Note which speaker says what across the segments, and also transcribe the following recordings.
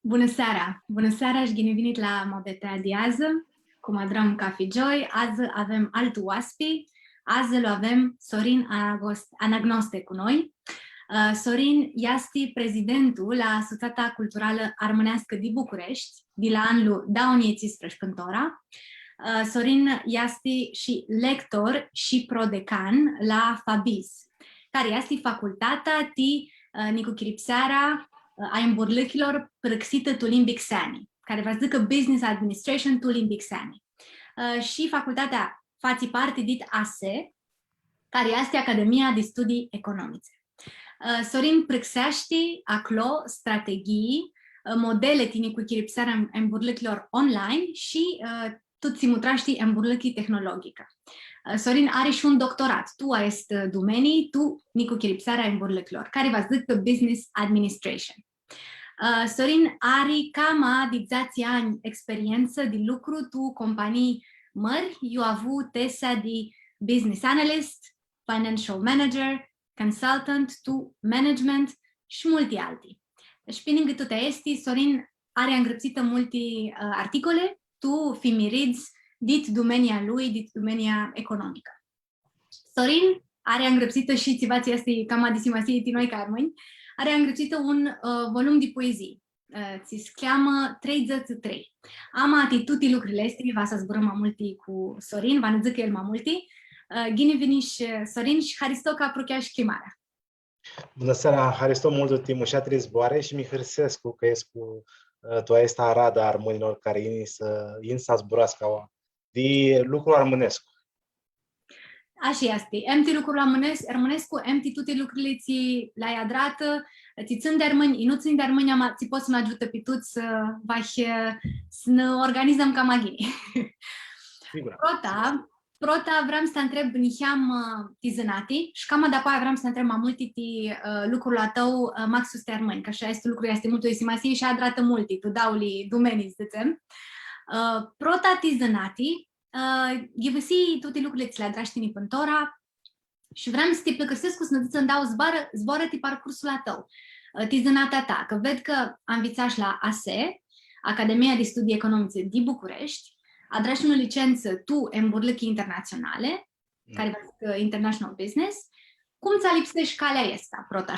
Speaker 1: Bună seara! Bună seara și bine venit la Mobetea de azi, cu Madram Cafe Joy. Azi avem altul oaspe. Azi îl avem Sorin Anagnoste cu noi. Sorin este prezidentul la Societatea Culturală Armânească din București, de la anul 2018 până. Sorin este și lector și prodecan la FABIS, care este facultatea de Nicu Chiripseara a îmburlăchilor prăxită tu limbic sani, care vă zică Business Administration tu limbic sani. Și facultatea face parte din ASE, care este Academia de Studii Economice. Sorin prăxește acolo strategii, modele tine cu chiripsarea îmburlăchilor online și tot simutraști îmburlăchii tehnologică. Sorin are și un doctorat. Tu este domenii, tu nicu chiripsarea îmburlăchilor, care vă zic pe Business Administration. Sorin are cam de 10 ani experiență de lucru tu companii mari. Eu am avut tesa de Business Analyst, Financial Manager, Consultant, tu Management și multe alte. Și pe lângă tot este, Sorin are îngrăpsită multe articole, tu fimiriți dit domenia lui, dit domenia economică. Sorin are îngrăpsită și țivația este cam adisimasie de noi carmâni, are îngrăpsită un volum de poezii. Se cheamă 33. Am atituti lucrurile astea, va să zburăm mai multe cu Sorin, va ne zic el mai multe. Gine veniși Sorin și Haristo ca prochea și chimarea.
Speaker 2: Bună seara, Haristo mult timp și atri zboare și mi hârsescu că ești cu tu asta arada armonilor care in să zburască de lucru armânescu.
Speaker 1: Așa este. Emti lucrul armânescu, emti toate lucrurile ți la iadrată, ți țin de armâni, nu țin de armâni, ți poți să mă ajută pe tu să ne organizăm ca magini. Prota vreau să te întreb niheam tizânati și cam de-apoi vreau să te întreb mai multe lucrul tău maxus te armâni, că așa este lucrul, este mult o esimasie și adrată multe, tu dauli domenii, zicem. Prota tizânati, găsi toate lucrurile ți le adraștini pântora și vreau să te plăcăsesc să ne dau zboară-te parcursul tău, tizânata ta, că ved că am învățat la ASE, Academia de Studii Economice din București, adrași o licență tu în burlăchi internaționale, care va zic International Business. Cum ți-a lipsești calea asta, prota?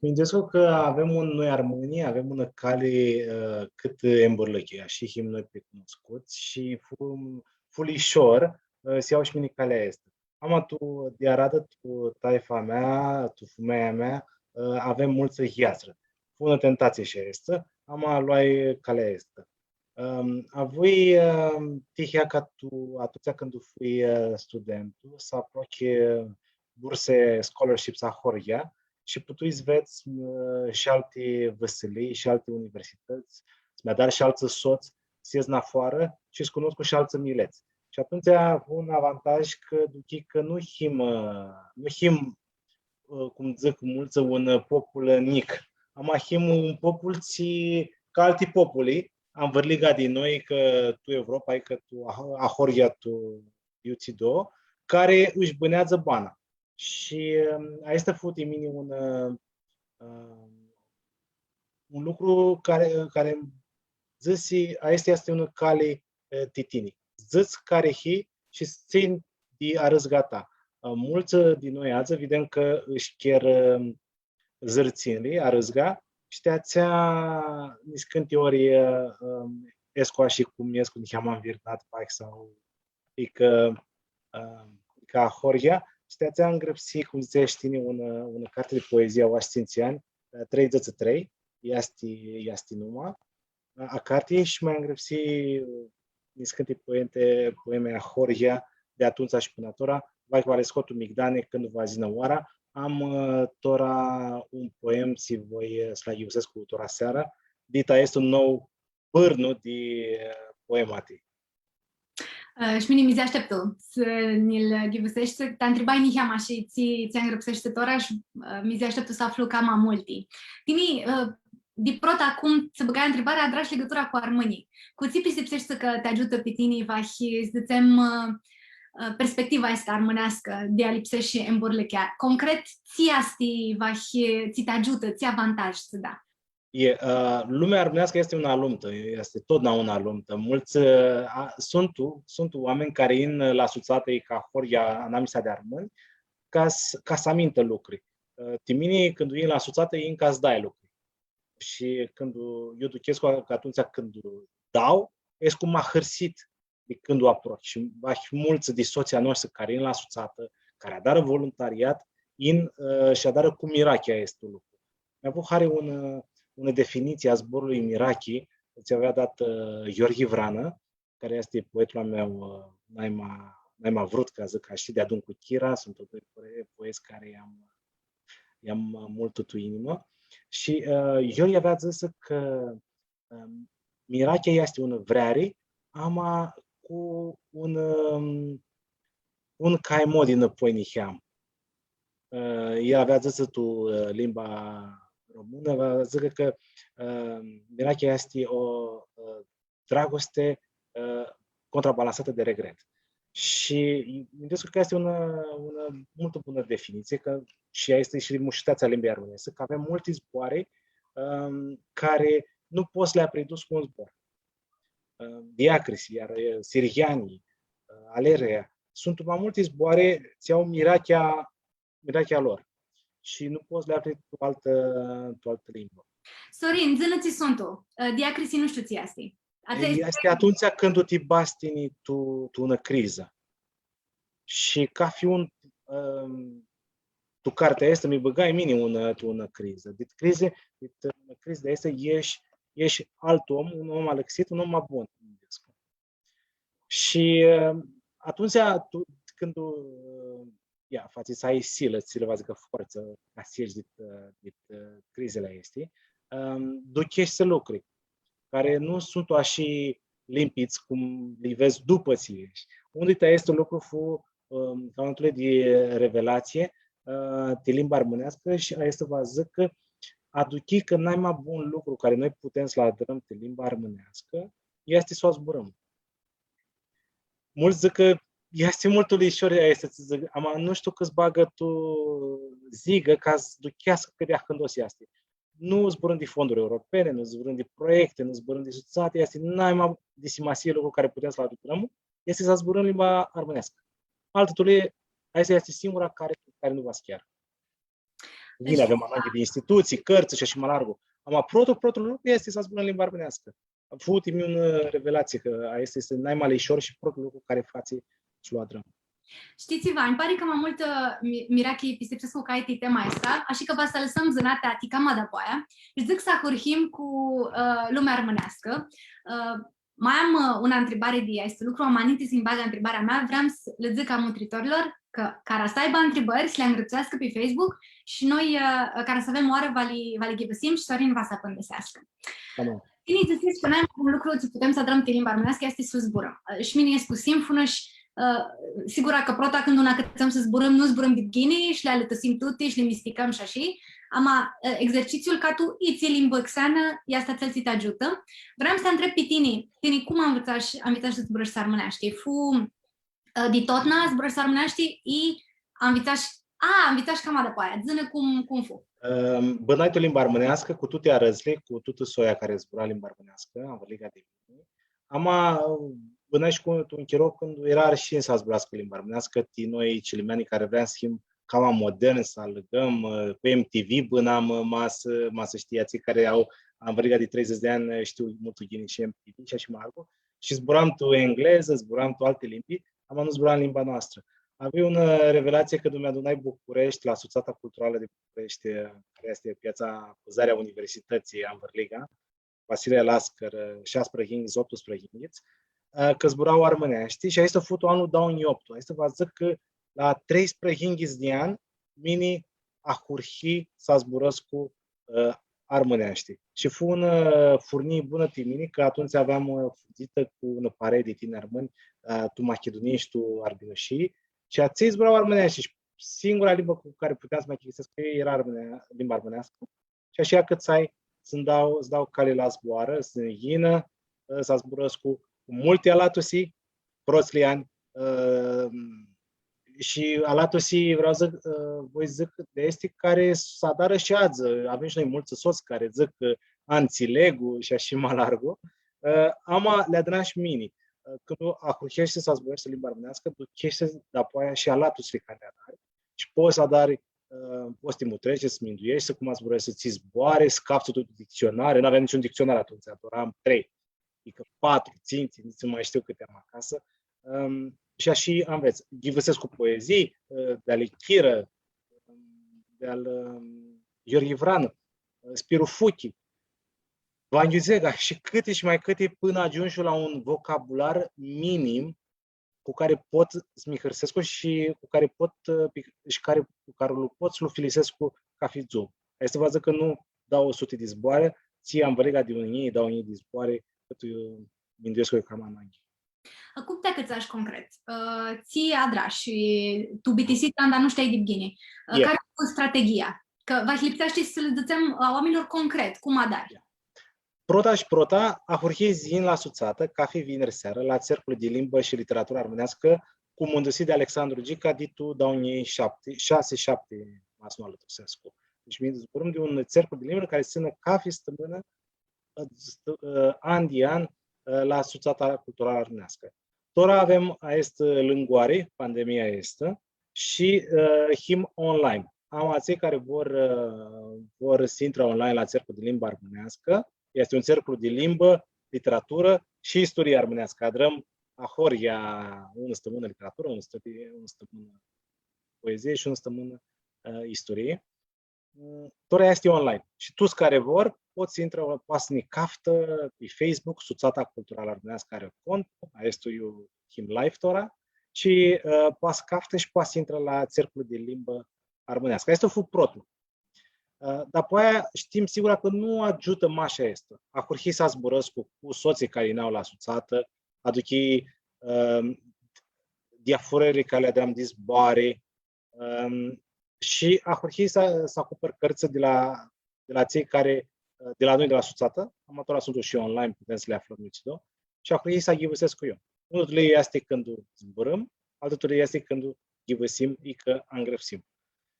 Speaker 2: Gândesc că avem noi armonie, avem una cale cât îmburlăchia și him noi pe cunoscuți și fulișor se iau și mine calea asta. Am tu de arată tu taifa mea, tu femeia mea, avem multă hiastră. Fună tentație și asta, am luat calea asta. Avui tihea ca tu atunci când tu fui studentul să aproche burse scholarships a Horia și putui să vezi și alte văsălii și alte universități, mi-a dat și alți soți să ies în afară și să cunosc și alți mileți. Și atunci a un avantaj că nu him, cum zic mulți, un popul nic. Am him un popul ca alte populi. Am vărligat din noi că tu Europa, că tu Ahoria, tu Iuțido, care își bânează bana. Și asta a fost în mine un lucru care zisi, asta este un cale titini. Zis care hi și țin de a răzgata. Mulți din noi azi, evident că își chiar zărținli, a răzga, și te-ațea niscânti ori escoa și cum escu niheam virnat paic sau ca Horia, și te-ațea îngrăpsi, cum zicea știne, una carte de poezie a Științiani, 33, este numai, a carte și mai îngrăpsi niscânti poeme a Horia de atunci și până atora, vai cu scotul migdane când va zină oara. Am tora un poem si voi să la iusesc cu tora seara. Dita este un nou pârnu de poemati.
Speaker 1: Și mine mi-zi așteptul să ne-l ghivusești, să te întrebai niheama și ți-a îngrăpsește tora și mi-zi așteptul să aflu cam multe. Tini, de prot acum să băgai întrebarea, dragi legătura cu armânii. Cu ți prisipsești că te ajută pe tine, va și zicem perspectiva asta armânească de a lipsește în burlechea. Concret, ți te ajută, ți avantaj să da?
Speaker 2: Lumea armenească este una alumtă, este totdeauna alumtă. Mulți sunt oameni care in la Suțatei ca Horia Anamisa de armâni ca să amintă lucruri. Timinii, când vin la Suțată, in ca să dai lucruri. Și când eu duchesc că atunci când dau, ești cum m-a hărsit de când o aproci. Și mulți din soția noastră care in la Suțată, care adară voluntariat, și adară cu Mirachia este lucru. Mi-a avut Hari una definiție a zborului Mirachi, ți avea dat Gheorghe Vrană, care este poetul al meu, n-ai mai vrut, ca zic, și de adun cu Chira, sunt doi poeți care i-am mult tu inimă. Și Gheorghe avea zis că Mirachia este un vreare, ama cu un caimo din Poiniheam. El avea zis tu limba română, zic că Mirachia este o dragoste contrabalansată de regret. Și gândesc că este una mult bună definiție, că și ea este și mușitatea limbii armânești, că avem multe zboare care nu poți să le apredus cu un zbor. Diacrisi, iar sirianii, alerea, sunt mai multe zboare, ți-au Mirachia lor. Și nu poți le apri cu altă limbă.
Speaker 1: Sorin, zână-ți sunt diacrisi nu știu ți asta.
Speaker 2: Este atunci când te bastini tu în criză. Și ca fi tu cartea asta mi băgai mine una criză. Dit crize de asta ești alt om, un om alexit, un om mai bun. Și atunci când faci să ai silă va zică forță ca să ieși din crizele astea, ducești să lucri, care nu sunt așa limpiți cum le vezi după ți ieși. Unde este lucru ca un de revelație de limba armânească și este va zic că aduci că n-ai mai bun lucru care noi putem să-l adărăm de limba armânească, este să o zburăm. Mulți zic că este mult ușor să zic, nu știu câți bagă tu zigă ca să duchească cât de acândos este. Nu zburând de fonduri europene, nu zburând de proiecte, nu zburând de Suțate, este n-ai mai de simasie lucru care putem să-l aducăm, este să zburăm limba armânească. Altul, asta este singura care nu va chiar. Bine, avem anumite de instituții, cărți și așa mai largul. Protul lucru este să zburăm limba armânească. Am făcut o revelație că asta este n-ai mai ușor și protul lucru care faci să lua drum.
Speaker 1: Știți-vă, îmi pare că mai mult Mirachi pisepsesc ca ai tema asta, așa că va să lăsăm zânata ticama de aia și zic să acurhim cu lumea armânească. Mai am una întrebare de este lucru, am anit să-mi bagă întrebarea mea, vreau să le zic amutritorilor că care să aibă întrebări, să le îngrățească pe Facebook și noi, care să avem oară, va le găsim și Sorin va să apândesească. Tine ziceți că noi am un lucru ce putem să adrăm pe limba armânească este să zburăm. Și mine este cu simfună și sigur că prota când una câtăm să zburăm, nu zburăm de ghini și le alătăsim toate și le misticăm și așa. Ama exercițiul ca tu îți limbă xeană, ea asta ți te ajută. Vreau să întreb pe tine cum am învățat să zburăși să armânești? De tot n-a zburăși să armânești și am învățat și cam de pe aia. Zână cum fu?
Speaker 2: Bănai-tu limba armânească cu toate arăzle, cu toată soia care zbura limba armânească, am văligat de mine. Bănai și cu un chirou când era și să zburească limba armânească, noi celimeanii care vreau să fim cam modern, să alegăm, pe MTV bânam masă știații care am văligat de 30 de ani, știu multul ghini și MTV și așa mai argu. Și zburam tu engleză, zburam tu alte limbi, nu zburam limba noastră. Avea o revelație că mi-a adunat București, la Suțata Culturală de București, care este piața Cuzarea Universității Anvărliga, Vasile Lascăr, 16 18 că zburau armânești și aici a fost anul 2008. Aici vă zic că la 13 de ani, mini a curhi să zburăs cu armânești. Și fu un furnie bună pe mine, că atunci aveam fuzită cu un pare de tine armâni, tu macedonii și tu arbinoșii, și ați zburau armânești și singura limbă cu care puteam să mă chesesc pe ei era limba armânească. Și așa cât îți dau cale la zboară, să ghină, să zburăs cu multe alatusi, proțliani, și alatusi, voi zic, de este care s-a dat și azi. Avem și noi mulți soți care zic că Anțilegu și așa mai largul, ama le adrenaš mini. Când ahurhește să zborește limba românească, ducește de-apoi și alatul care adari. Și poți să adari, poți să te mutrești, să minduiești, să cum ați vrea să ți zboare, să capți tot dicționare. Nu aveam niciun dicționar atunci, doar am 3. Adică 4, ținți, nici nu mai știu câte am acasă. Și așa înveți. Ghivăsesc cu poezii, de-ale Chiră, de-al Gheorghe Vrană, Spiru Fuchi, Vangiuzega și câte și mai câte până ajungi la un vocabular minim cu care pot smihărsesc și cu care pot și cu care îl pot să-l filisesc ca fi zoom. Este văzut că nu dau 100 de zboare, ție am vrega de unii, dau unii de zboare, cât eu minduiesc eu cam ananghi.
Speaker 1: Acum te câți concret. Ție adra și tu bitisit, dar nu știi de bine. Care a fost strategia? Că v-aș lipsește să le dățăm oamenilor concret, cum adari?
Speaker 2: Prota și Prota a hurhit zin la Suțată, ca fi vineri seară, la Cercul de Limbă și Literatură Armânească, cu mândusit de Alexandru Gica, ditu dau unii 6-7 masnuală Tusescu. Deci mi zburăm de un cercul de limbă care țină ca fi stămână an de an la Suțata Culturală Armânească. Tora avem lângoare, pandemia este, și him online. Am cei care vor să intre online la Cercul de Limbă Armânească. Este un cercul de limbă, literatură și istorie armânească. Adrăm ahoria una stămână literatură, una stămână poezie și una stămână istorie. Tora este online. Și toți care vor pot să intre, poate să ne caftă pe Facebook, Suțata Culturală Armânească are cont, este eu him live tora, și poate să caftă și poate să intre la cercul de limbă armânească. Este o protul. Dar apoi știm sigur că nu ajută mașa este. Acurhi să zburăsc cu soții care n-au la Suțată, aduci diaforările care le-am de zboare și acurhi să acopăr cărți de la cei care, de la noi de la Suțată, amatora sunt și online, putem să le aflăm nicio, și acurhi să ghivăsesc cu eu. Unul de ei este când zburăm, altul de ei este când ghivăsim, că îngrăpsim.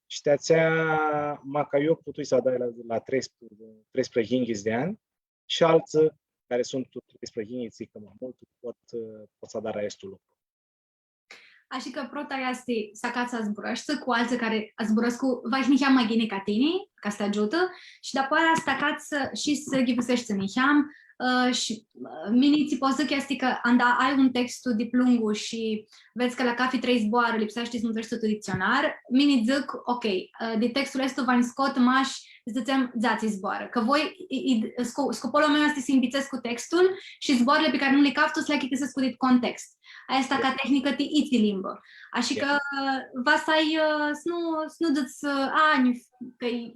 Speaker 2: Și de-aia, maca eu putui să dai la 13 de ani și alții care sunt 13 că mai mult pot să dea restul lucru.
Speaker 1: Așa că prota este să acați zburăști cu alții care zburăsc cu vașniheam mai gine ca tine, ca să te ajută, și după aia să acați și să ghivăsești să niheam. Și miniții poți zic este că ai un text de plungul și vezi că la cafi 3 zboară, lipsește să mutrești tot dicționar, mini zic, ok, de textul ăsta v-am scot maș, zicem, zați zboară. Că voi, scopul meu este să îmbițesc cu textul și zboarele pe care nu le caftu să le achitesc cu dit context. Asta ca tehnică te iți limbă. Așa că va să ai, să nu dă-ți ani,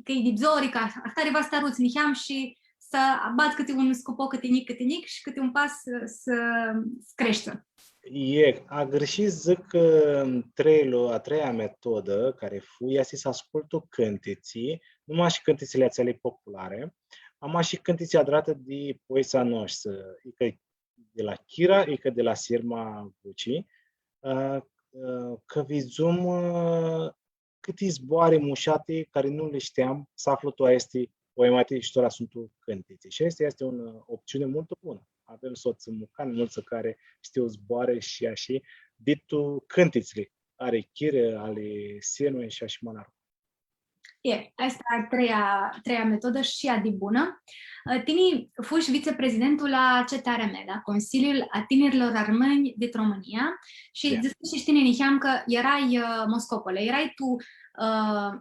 Speaker 1: că e de bzorica, asta va staruți niheam și să bat câte un scopo, câte nic și câte un pas să crește.
Speaker 2: A greșit, zic, a treia metodă care este să ascultă cântiții, numai și cântițile acelei populare, am și cântiții adrate de poesia noastră, e de la Chira, e de la Sirma Vuci, că vizum câte zboare mușate care nu le știam să află tu este poemate și tora sunt cântiții. Și asta este o opțiune mult bună. Avem soți mucani, mulți care știu zboare și așa, ditul cântițile, are chire, ale sienui și așa mai departe.
Speaker 1: Asta e a treia metodă și a de bună. Tine fuși viceprezidentul la CTRM, la Consiliul Tinerilor Armâni din România, și zici tine niheam că erai Moscopole, erai tu,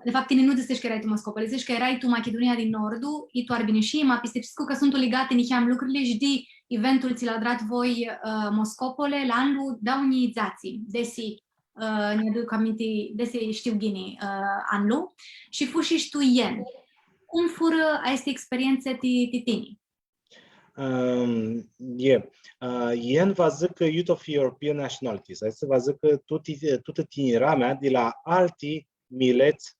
Speaker 1: de fapt tine nu zici că erai tu Moscopole, zici că erai tu Macedonia din Nordul, i tu Arbineșii, ma pistepscu că sunt legate niheam lucrurile și de eventul ți l-a dat voi Moscopole la anul da unizații, desi ne aduc aminte, desi știu gini anul, și fuși tu ien. Cum fură aceste experiențe de tine?
Speaker 2: Ien va zic că Youth of European Nationalities. Asta va zic că toată tinera mea de la alții mileți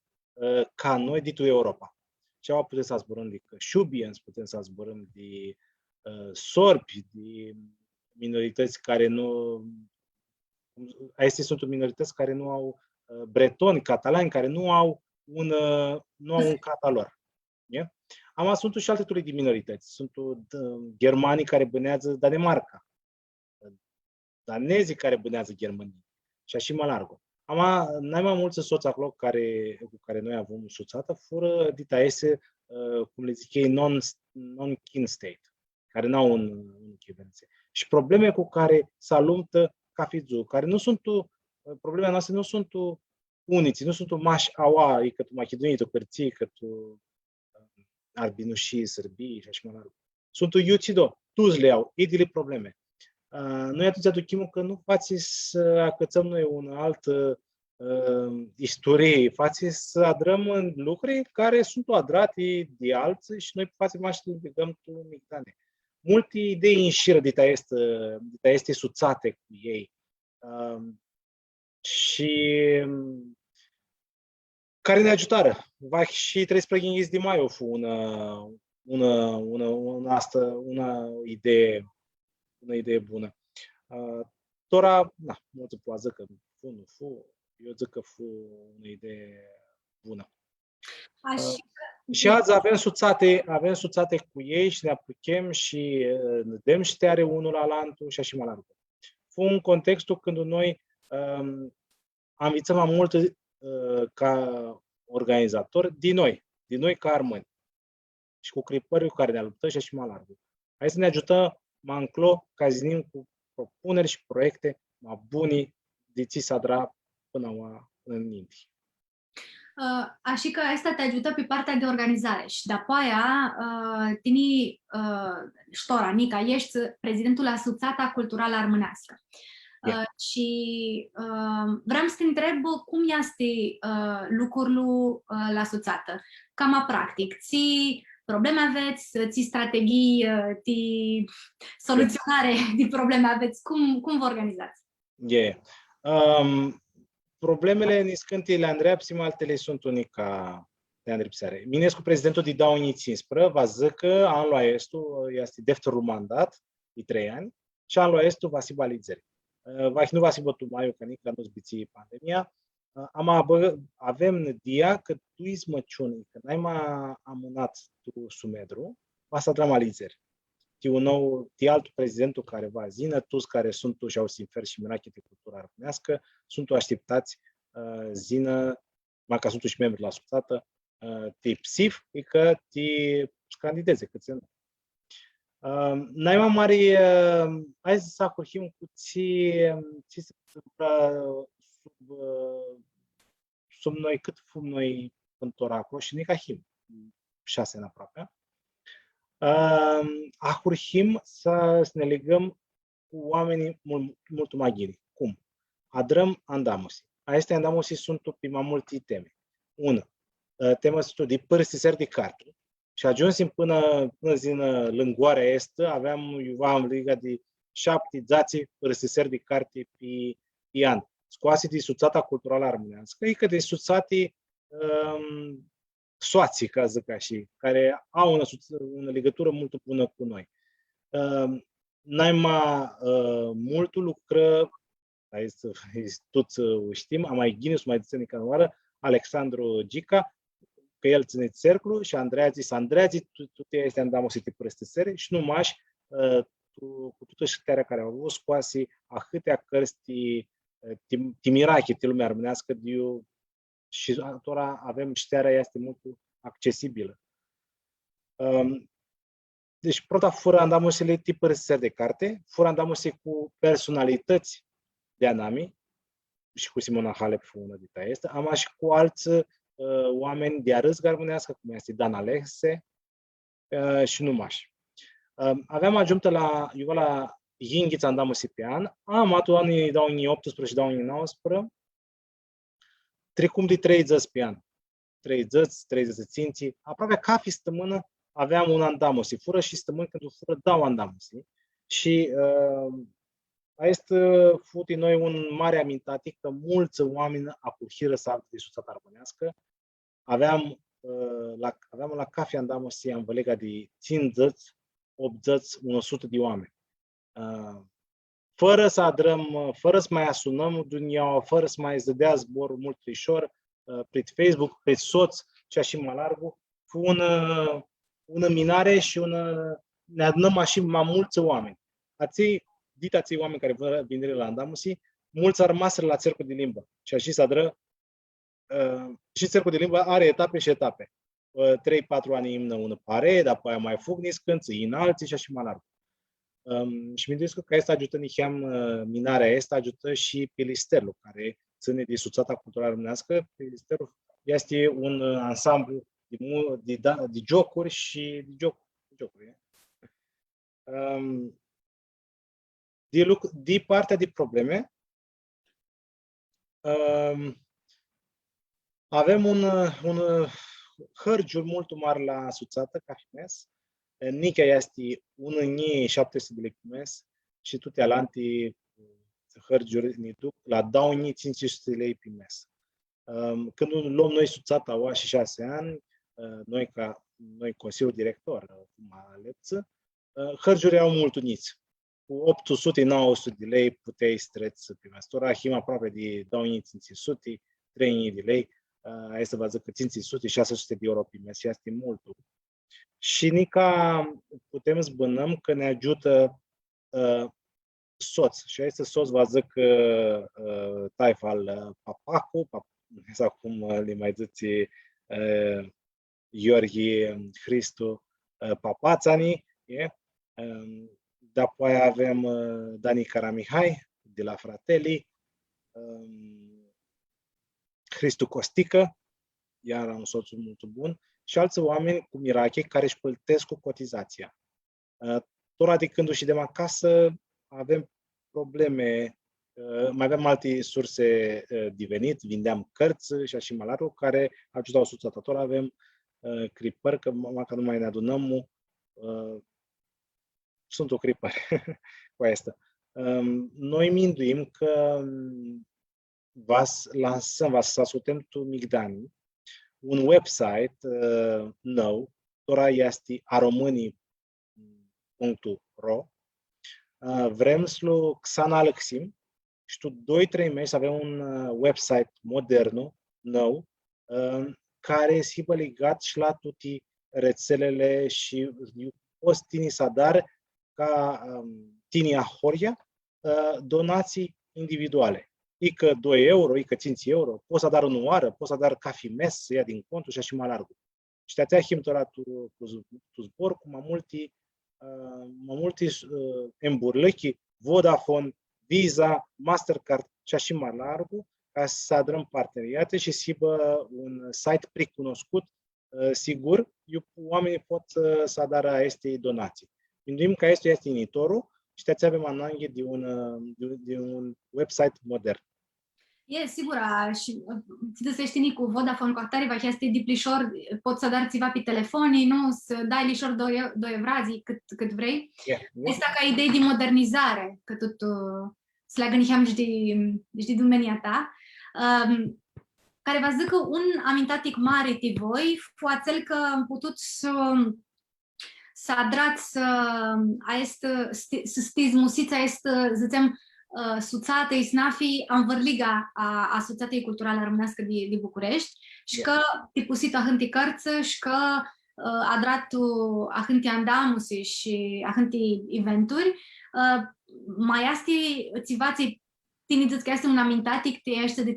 Speaker 2: ca noi din Europa. Ceva putem să zburăm de Cășubiens, putem să zburăm de sorbi, de minorități care nu... Acestea sunt minorități care nu au bretoni, catalani, care nu au un cata lor. Ama sunt și alte turi de minorități. Sunt germanii care bânează Danemarca, danezii care bânează Germania și așa mai larg. N-ai mai mulți soți acolo cu care noi avem soțată, fără dita este, cum le zic ei, non-kin state, care n-au un echivalență. Și probleme cu care se aluptă Cafidzu, care nu sunt, problemele noastre nu sunt uniți, nu sunt mași aua, e că tu machedonii, tu cărții, că tu arbinușii, sărbii și așa mai larg. Sunt iuțido, toți le au, idile probleme. Noi atunci aducem că nu faci să acățăm noi un alt istorie, faci să adrăm în lucruri care sunt adrate de alții și noi facem așa să legăm tu mictane. Multe idei în șiră de este suțate cu ei. Și care ne ajutară. Va și trebuie să preghingiți de mai fu una idee bună. Tora, nu se poate că nu fu, eu zic că fu o idee bună. Și azi avem suțate cu ei și ne apuchem și ne dăm șteare unul la altul și așa mai larg. Fu un contextul când noi am învățat mai mult ca organizatori din noi ca armâni și cu cripării cu care ne luptăm și așa mai larg. Hai să ne ajutăm mai înclo ca zinim cu propuneri și proiecte mai bune de ți sadra până în India.
Speaker 1: Așa că asta te ajută pe partea de organizare și după aia tine, Ștora, Nica, ești prezidentul Asociația Culturală Armânească. Și vreau să te întreb cum este lucrul la asociată. Cam practic, probleme aveți, strategii, soluționare de probleme aveți? Cum vă organizați?
Speaker 2: Problemele niscântile Andreea Psim, altele sunt unica de Andrei Psare. Minescu, prezidentul de dau inițiinspre, va zică anul aestu este defterul mandat de 3 ani și anul aestu va si balizări. Nu va si bătu mai că nici nu zbiții pandemia. Avem dia că tu izmăciuni, că n-ai mai amânat tu sumedru, va să dramalizări. Ti altul prezidentul care va zină, toți care sunt și au sinfer și mirache de cultură armânească, sunt așteptați zină, mai ca sunt și membri la asociată, te psif, e că te candideze, că ți-nu. N-ai mai mari, hai să acurhim cu ce se întâmplă sub noi, cât fum noi în Toracolo și nici ahim, 6 în aproape. Ahurhim să ne legăm cu oamenii mult mai ghini. Cum? Adrăm andamusi. Aceste andamusi sunt pe mai multe teme. Una, tema sunt de părăstisări de carte. Și ajunsim până zi lângoarea estă, am legat de 7 zații părăstisări de carte pe an. Scoase de Asociația Culturală Armânească, e că de suțate soații, ca zic așa, care au o legătură mult bună cu noi. Noi mult lucră, toți știm, am mai ghinit, mai ține ca oară, Alexandru Gica, că el ține cercul și Andreazi, tu te este andam să te prestesere și nu mași cu toată știrea care au avut scoase a câtea cărți ti mirache, ti lumea armânească, și atora avem știrea este mult accesibilă. Deci, prota fără andamosele tipări de carte, fără andamose cu personalități de anami, și cu Simona Halep una de este, am și cu alți oameni de arâs armânească, cum este Dan Alexe și numași. Aveam ajuntă la Yinghița andamose pe an, am atu anii 2018 și 2019, trecum de 3 zăți pe an. 3 zăținții, aproape ca fi stămână aveam un andamosi, fură și stămână când fură dau andamosi. Și este futi noi un mare amintatic că mulți oameni acurhiră să de Asociația Armânească. Aveam la cafea andamosi, am vălega de 5 zăți, 8 zăți, 100 de oameni. Fără să adrăm, fără să mai asunăm dunia, fără să mai zădea zbor mult ușor, pe Facebook, pe soț și așa mai larg, fu una minare și ne adunăm așa mai mulți oameni. Ații oameni care vin de la Andamusi, mulți ar rămas la cercul de limbă. Și așa sadră, și cercul de limbă are etape și etape. 3-4 ani imnă ună pare, dar apoi mai fug niscânți, înalți și așa mai larg. Și mi-am zis că asta ajută niheam minarea asta, ajută și Pilisterul, care ține de suțata culturală românească. Pilisterul este un ansamblu de jocuri și de jocuri. De partea de probleme, avem un hărgiul mult mare la suțată, ca fimes. Nicia este 1.700 de lei mes și toate alante hărgiuri ne duc la 2.500 de lei pe mes. Când luăm noi suțata au și 6 ani, noi Consiliul Director, hărgiuri au mult uniți. Cu 800-900 de lei puteai streți pe mes. Tora ahim aproape de 2.500, 3.000 de lei. Hai să vă zic că 500-600 de euro pe mes, este mult. Și nica putem zbânăm că ne ajută soț. Și aici soț vă zic taifa al papacu, sau cum le mai zice Gheorghe Cristu Papațani. Apoi avem Dani Caramihai de la Fratelli, Cristu Costică, iar un soț mult bun, și alți oameni cu Mirache care își plătesc cu cotizația. Tot radicându-și de acasă, avem probleme, mai avem alte surse de venit, vindeam cărți și așa mai larg, care ajutau suțata. Tot avem cripări, că măcar nu mai ne adunăm, sunt o cripări cu asta. Noi minduim că lansăm, să ascultăm tu Migdani, un website nou, tora este aromânii.ro. Vrem să Xana Alexim și tu 2-3 mesi să avem un website modern, nou, care se legat și la toate rețelele și poți tini să dar ca tini ahoria donații individuale. Ică 2 euro, ică 5 euro, poți să dar o oară, poți să dar cafi mes, să ia din contul și așa mai larg. Și te-ați himtora tu zbor cu mai multe emburlăchi, Vodafone, Visa, Mastercard și așa mai larg, ca să adrăm parteneriate și să aibă un site precunoscut, sigur, oamenii pot să adară aceste donații. Gândim că este initorul și te avem ananghe de un website modern.
Speaker 1: E, sigur, și ți se știi cu Vodafone, cu Actari, va este diplișor, poți să dar țiva pe telefonii, nu, să dai lișor 2 evrazi cât vrei. Asta ca idee de modernizare, că tot slagă niheam de domenia ta, care vă zic că un amintatic mare de voi, foațel că am putut să adrați să stiți musița este, zicem, suțată i snafi anvărliga a suțatei culturale românească de București și că te pusit ahânti cărță și că adratu ahânti andamusi și ahânti eventuri mai este țivații tini că este un amintatic te este de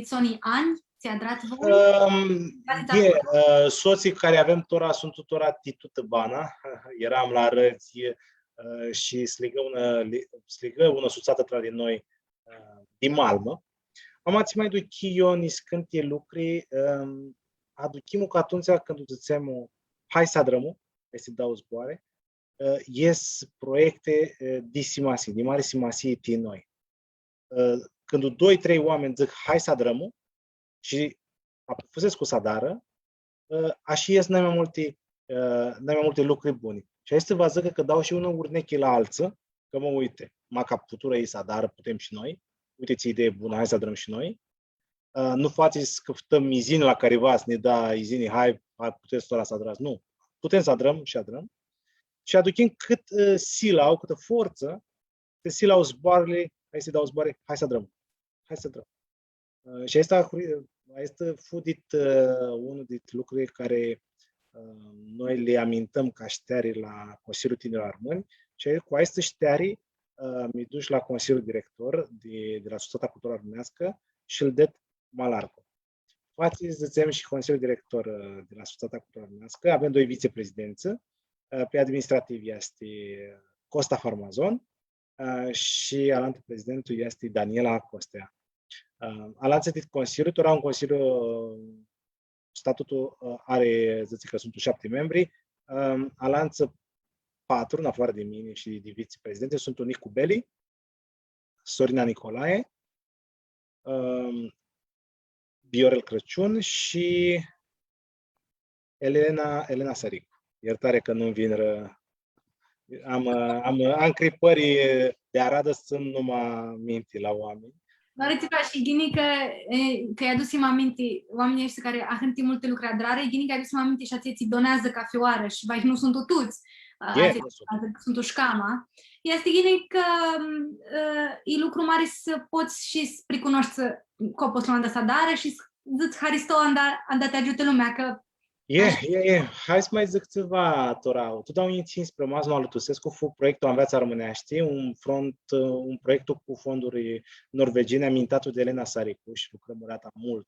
Speaker 1: soni ani ți adrat voi?
Speaker 2: Soții care avem tora sunt tora titută bana, eram la răți și sligă una suțată tra din noi din Malmă. Am ați mai duci eu niscântie lucruri, aducim că atunci când ziceam hai să adrămu, este dau zboare, ies proiecte de simasi, de mare simasi din noi. Când 2-3 oameni zic hai să adrămu și fusesc cu sadară, așa ies n-ai mai multe lucruri bune. Și aici vă zic că dau și una urnechi la alță, că mă uite, ca putură ei sadară, putem și noi. Uite-ți idee bună, hai să adrăm și noi. Nu faceți că stăm izini la careva să ne da izini, hai puteți să adrați. Nu, putem să adrăm și adrăm. Și aducem cât sila au, câtă forță, cât sila au zboarele, hai să dau zboare, hai să adrăm. Hai să adrăm. Și asta este fudit unul dintre lucruri care noi le amintăm ca șteari la Consiliul Tinerilor Armâni și cu aceste șteari mi duci la Consiliul Director de la Societatea Culturală Armânească și îl det malarco. Faci zicem și Consiliul Director de la Societatea Culturală Armânească. Avem doi viceprezidenți. Pe administrativ este Costa Farmazon și alaltă prezidentul este Daniela Costea. Alaltă de Consiliu, era un Consiliu, statutul are, zice că sunt 7 membri, alaltă 4, în afară de mine și de vicepreședinte, sunt Nicu Beli, Sorina Nicolae, Viorel Crăciun și Elena Săricu. Iertare că nu-mi vin am cripări de Arada, sunt numai minti la oameni.
Speaker 1: Doar și gini că i-a dus aminti oamenii ăștia care a hântit multe lucruri adrare, gini că i-a dus aminti și ați donează cafeoară și vai nu sunt tutuți. Sunt o șcama. Este gini că e lucru mare să poți și să pricunoști copos la anda dare și să-ți haristo anda te ajute lumea că
Speaker 2: Hai să mai zic ceva, Torau. Tu dau iniții spre Mazno Alătusescu, fu proiectul în viața românești, un proiect cu fonduri norvegiene, amintatul de Elena Saricu și lucrăm urata mult.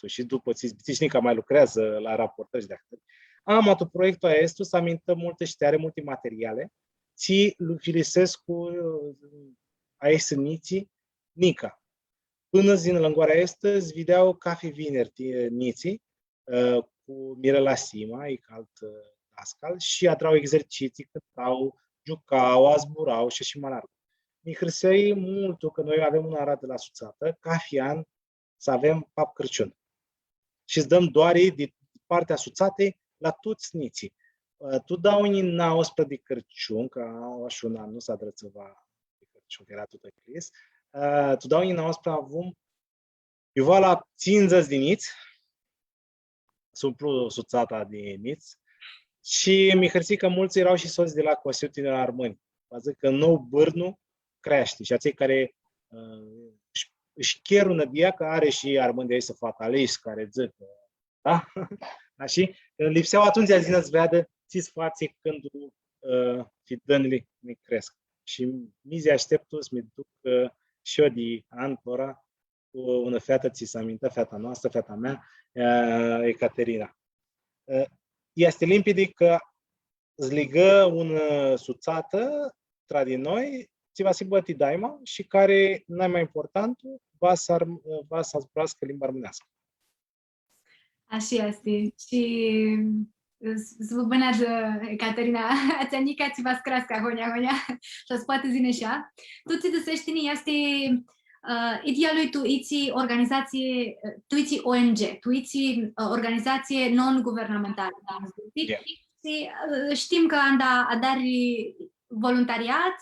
Speaker 2: Și după Țișnica mai lucrează la raportări de actori. Am atât proiectul este să amintă multe știare, multe materiale. Ți Filisescu aici niții, Nica. Până zi în lângoarea este, îți videau cafe vineri niții, cu Mirela Sima, e alt dascal, și atrau exerciții, cântau, jucau, azburau și așa mai larg. Mi hârsei mult că noi avem un Arad de la Suțată, ca fian să avem pap Crăciun. Și îți dăm doar de partea Suțatei la toți niții. Tu dau în 19 de Crăciun, că așa un an nu s-a drățăva de Crăciun, că era tot eclis. Tu dau în 19 avem eu la 50 de niți, suplu Suțata de niți, și mi hărți că mulți erau și soți de la Consiliul Tinerilor Armâni. Zic că nou bârnu crește și acei care își cherună dia că are și armâni de ei să facă aleși care zic, da? Și lipseau atunci zi-ți vedă ți-ți fații când fidănile mi cresc. Și mi-zi așteptu să mi duc și eu de Antora cu una fată, ți se amintă, fata noastră, fata mea, Ecaterina. Este limpede că îți ligă un Suțată tra din noi, ți va băti daima și care, mai important, va să zbroască limba armânească.
Speaker 1: Așa este. Și zvârbenează Ecaterina, ațanica ți va screască honia și o poate zine așa. Tu ți găsești este idealul tu iți organizație, tu iți ONG, tu iți organizație non-guvernamentală. Știm că adari voluntariat,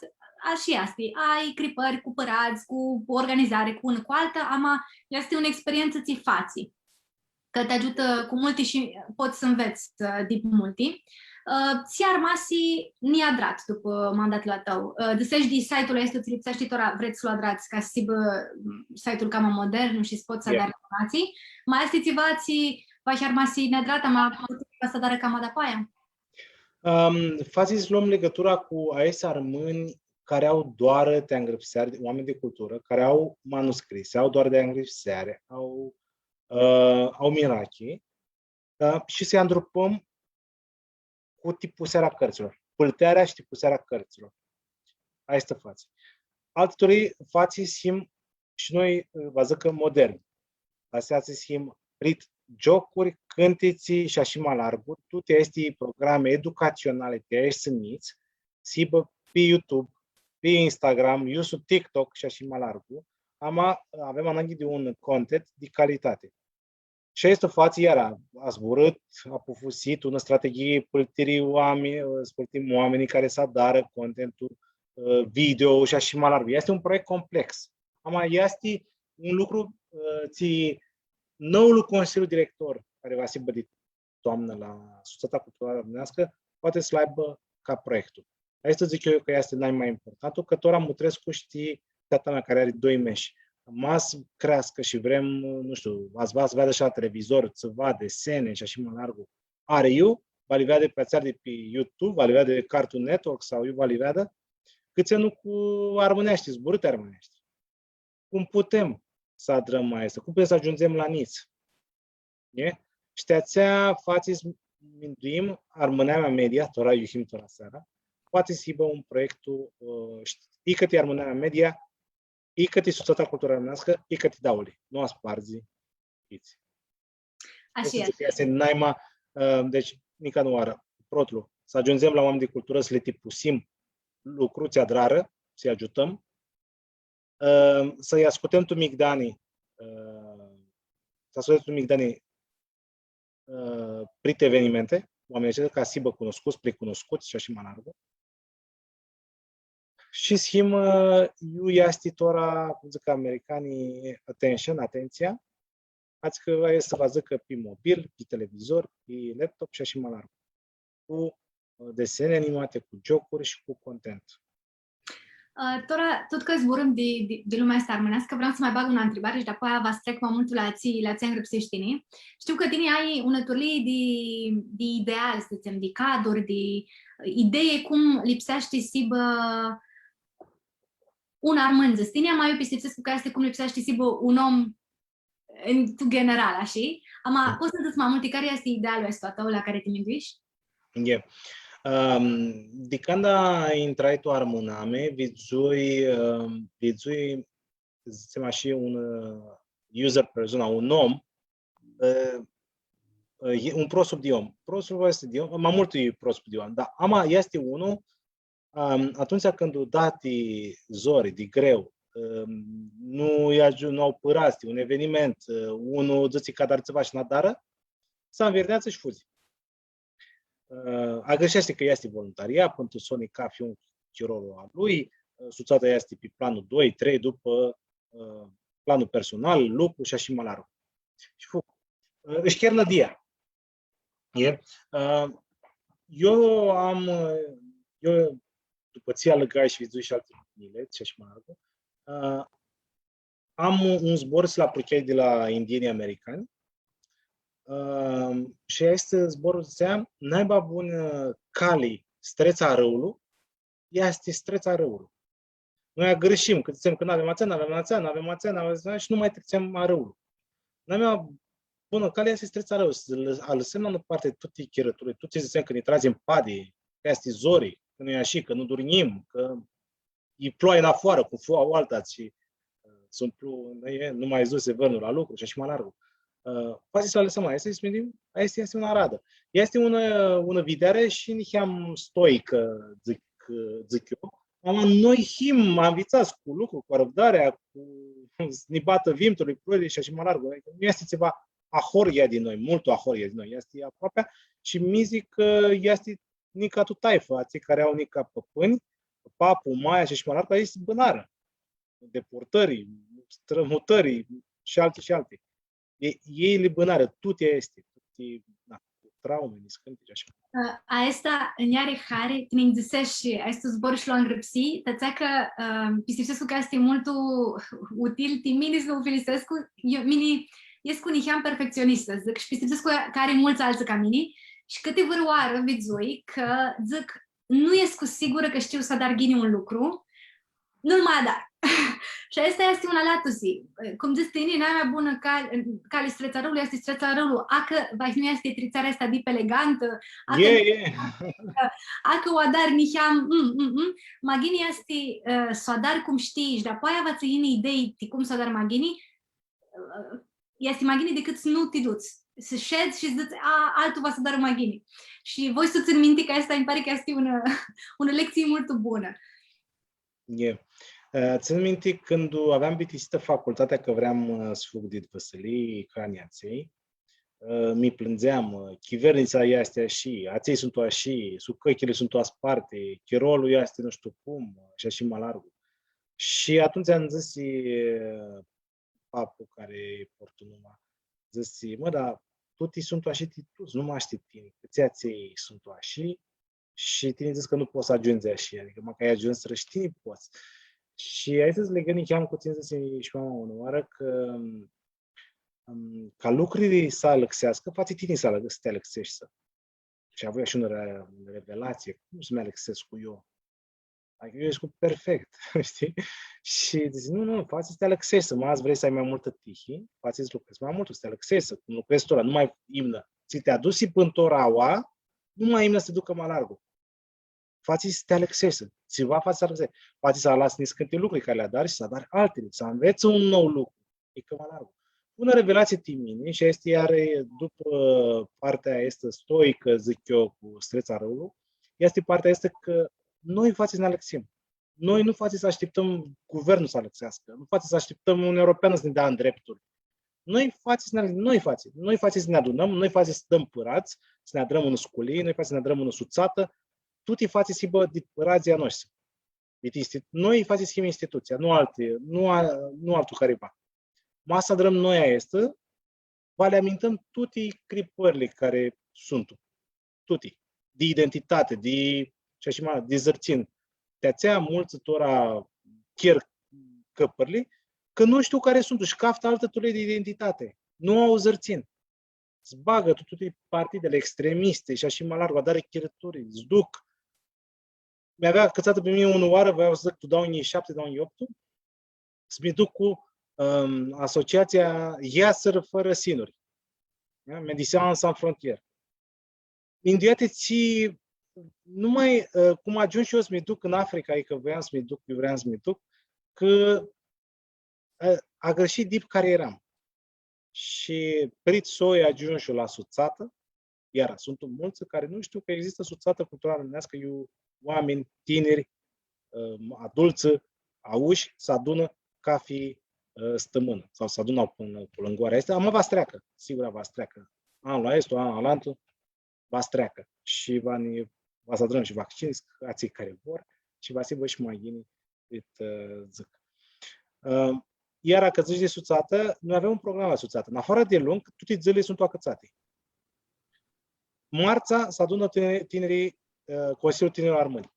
Speaker 1: așa este, ai cripări cu părați, cu organizare, cu una cu alta, ama este o experiență ți fații, că te ajută cu multe și poți să înveți de multe. Ți-ar masi niadrat după mandatul tău. Desești de site-ul ăsta, ți lipsește tora, vreți să-l adrați ca să sibă site-ul cam modern și să poți să adare informații. Mai este țiva, ți-ar masi niadrat, ama poți să adare cam adapaia?
Speaker 2: Faceți să luăm legătura cu AES armâni care au doar de îngrăpseare, oameni de cultură, care au manuscrise, au doar de îngrăpseare, au mirachi, și să-i îndrupăm cu tipuserea cărților, pâltearea și tipuserea cărților. Asta față. Alții față sim și noi, vă zic că modern. Astea sim prit jocuri, cântiții și așa mai larguri, toate aceste programe educaționale de aici sâniți, sibă pe YouTube, pe Instagram, YouTube, TikTok și așa mai larguri, avem ananghi de un content de calitate. Și este față iar a zburât, a pufusit una strategie păltirii oamenii care să adară contentul video și așa mai larg. Este un proiect complex. Este un lucru noul Consiliu Director care va fi bădit toamnă la Societatea Culturală Armânească poate să-l aibă ca proiectul. Aici zic eu că este mai important, că Tora Mutrescu știi tata mea care are 2 meși. Mas crească și vrem, nu știu, ați vedea și la televizor, să vadă desene și așa mai larg. are you, va livea de pe YouTube, va livea de Cartoon Network sau eu va livea de cât nu cu armânești, zburâte armânești. Cum putem să adrăm mai este? Cum putem să ajungem la niț? Știațea, faceți minduim armâneamea media, tora iuhim tora seara, poate să ibă un proiectul, ică-ti armâneamea media, ică-ti societatea culturală armânească, ică-ti dauli, nu asparzi, iți.
Speaker 1: Așa e.
Speaker 2: Este naima, deci, mica nu oară, protlu, să ajungem la oameni de cultură, să le tipusim lucruți adrară, să-i ajutăm, să-i ascultăm tu migdanii, prit evenimente, oamenii aceștia ca sibă cunoscuți, precunoscuți și așa mai largă. Și schim, eu este tora, cum zic americanii, atenția, ați că să vă zică pe mobil, pe televizor, pe laptop și așa mai largă. Cu desene animate, cu jocuri și cu content.
Speaker 1: Tora, tot că zburăm de lumea asta armânească, vreau să mai bag una întrebare și de apoi vă strec mai mult la ții îngrăpsești. Știu că tine ai una turlie de ideal, să zicem, de caduri, de idee cum lipsește sibă un armânză. Tine mai eu pisipsesc că este cum lipsește sibă un om în general, așa? Ama, poți să zici mai multe, care este idealul ăsta tău la care te minduiești?
Speaker 2: Yeah. Di când intrai tu armâname, vizui, zicem așa, un user persona, un om, un prosop de om. Prosopul este de om, mai mult e prosop de om, dar ama este unul, atunci când o dati zori, de greu, nu au părasti, un eveniment, unul zice că dar ceva și nadară, să înverdeață și fuzi. A greșește că este voluntariat, pentru Sonica fi un chirolul al lui, suțata este pe planul 2, 3, după planul personal, lucru și așa mai larg. Și își chiar nădia. Eu după ția lăgai și vizui și alte mile, și așa mai larg, am un zbor la Pruchei de la indienii americani. Și este zborul, ziceam, naiba bun cali streța râului, este streța râului. Noi greșim, că zicem că nu avem ațea, și nu mai trecem a râului. Naimea bună cali este streța râului, a lăsăm la o parte toate chirăturile, toate zicem că ne tragem pade, că este zorii, că nu e așa, că nu dormim, că e ploaie în afară, cu foa alta și nu mai zuse vărnul la lucru și așa mai larg. Poate să lăsăm asta, este una radă. Este una videre și nici stoică, zic eu. Noi am învățat cu lucru, cu răbdarea, cu snibată vimtului, ploile și așa mai larg. Nu este ceva ahoria din noi, mult ahoria din noi. Este aproape și mi zic că este nica tu taifă, ații care au nica păpâni, papul, maia și așa mai larg, este bânară. Deportării, strămutării și alte. Ei libânare, tot este, traume, niscântici, așa.
Speaker 1: Asta în iare hare, te îngzisești, asta zbor și l-o îngrăpsi, tățea că pisipsescu că este mult util, ti mini să ufilisescu, mini, ies cu niheam perfecționistă, zic, și pisipsescu care mulți alții ca mini, și câte vârioară vizui că, zic, nu ies cu sigură că știu să dar ghini un lucru, nu-l mai dar. Și asta este una latusi. Cum zici tine, n-ai mai bună cale strețarului, este strețarului. Acă, nu este trițarea asta dip elegantă. Acă o adar niheam, magini este să adar cum știi, și de apoi avați idei de cum să adar magini, este magini decât să nu te duci. Să șezi și să zici, altul va să dar magini. Și voi să țin minte că asta îmi pare că este una lecție mult bună.
Speaker 2: Țin minte când aveam bitisită facultatea că vreau să fug de Văsălii, Craniaței, mi plângeam, chivernița este așa, aței sunt așa, sucăchile sunt o sparte, chirolul este nu știu cum, și așa mai larg. Și atunci am zis papul care portă numai, zis, dar toți sunt așa tituți, nu mai știi tine, că aței sunt așa și tine zis că nu poți să ajungi așa, adică măcar ai ajuns să răștini poți. Și aici să legăm chiar cu tine și mama ună oară că ca lucrurile să lăxească, poate tine să te lăxești să. Și avea și o revelație. Cum să-mi Alexescu eu? Adică eu ești perfect, știi? Și zic, nu, faceți Alexescu, mă, azi vrei să ai mai multă tihi, faceți lucrezi mai mult, să te Alexescu, cum lucrezi tu ăla, nu mai imnă. Ți te-a dus și până oraua, nu mai imnă să te ducă mai largul. Faceți să te Alexescu, ți va face Alexescu. Faceți să las nici câte lucruri care le-a dar și să dar altele, să înveți un nou lucru. E că mai largul. Bună revelație timini și este iar după partea este stoică, zic eu, cu streța răului, este partea este că noi faceți să ne alexim. Noi nu faceți să așteptăm guvernul să alexească, nu faceți să așteptăm un european să ne dea în drepturi. Noi faceți să ne adunăm, noi faceți să dăm părați, să ne adrăm în sculii, noi faceți să ne adrăm în suțată, tutti faceți să bă părația noastră. Noi faceți schimb instituția, nu altul careva. Masa drăm noi este, vă le amintăm tutti cripările care sunt. Tutti. De identitate, de zărțin. Te-ațea mulți tora chiar căpărli, că nu știu care sunt și caftă altă tule de identitate. Nu au zărțin. Îți bagă tutti partidele extremiste și așa mai larg, dar chirături, îți duc. Mi-avea cățată pe mine unul oară, voiau să zic, tu dau în 7, dau în 8, să-mi duc cu asociația Iasăr fără sinuri. Médecins Sans Frontières. Indiate ți numai cum ajung și eu să-mi duc în Africa, adică vreau să-mi duc, că a greșit dip care eram. Și prit soi ajung și eu la suțată, iar sunt mulți care nu știu că există suțată culturală românească, oameni tineri, adulți, auși, să adună ca fi stămână sau să adună până lângoarea asta, ama va streacă, sigur va streacă. Anul la estul, anul la altul, va streacă. Și va să adrăm și vaccini, ații care vor, și va să și mai gine, zic. Iar că zici de suțată, noi avem un program la suțată. În afară de lung, toate zilele sunt acățate. Marța se adună tinerii, Consiliul Tinerilor Armâni.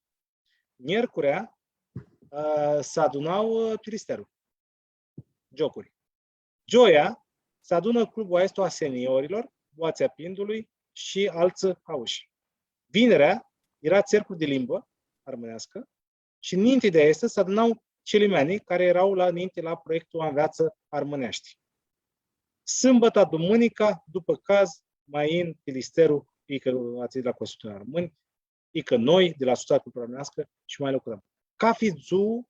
Speaker 2: Miercurea se adunau turisterul. Jocuri. Joia se adună clubul ăsta a seniorilor, Boața Pindului și alți auși. Vinerea era cercul de limbă armânească și înainte de asta se adunau celimeanii care erau la proiectul Înveață Armânești. Sâmbătă, dumânica, după caz, mai în Filisterul, că ați la Constituția Armâni, că noi, de la Societatea Culturală Armânească, și mai lucrăm. Ca fi zu,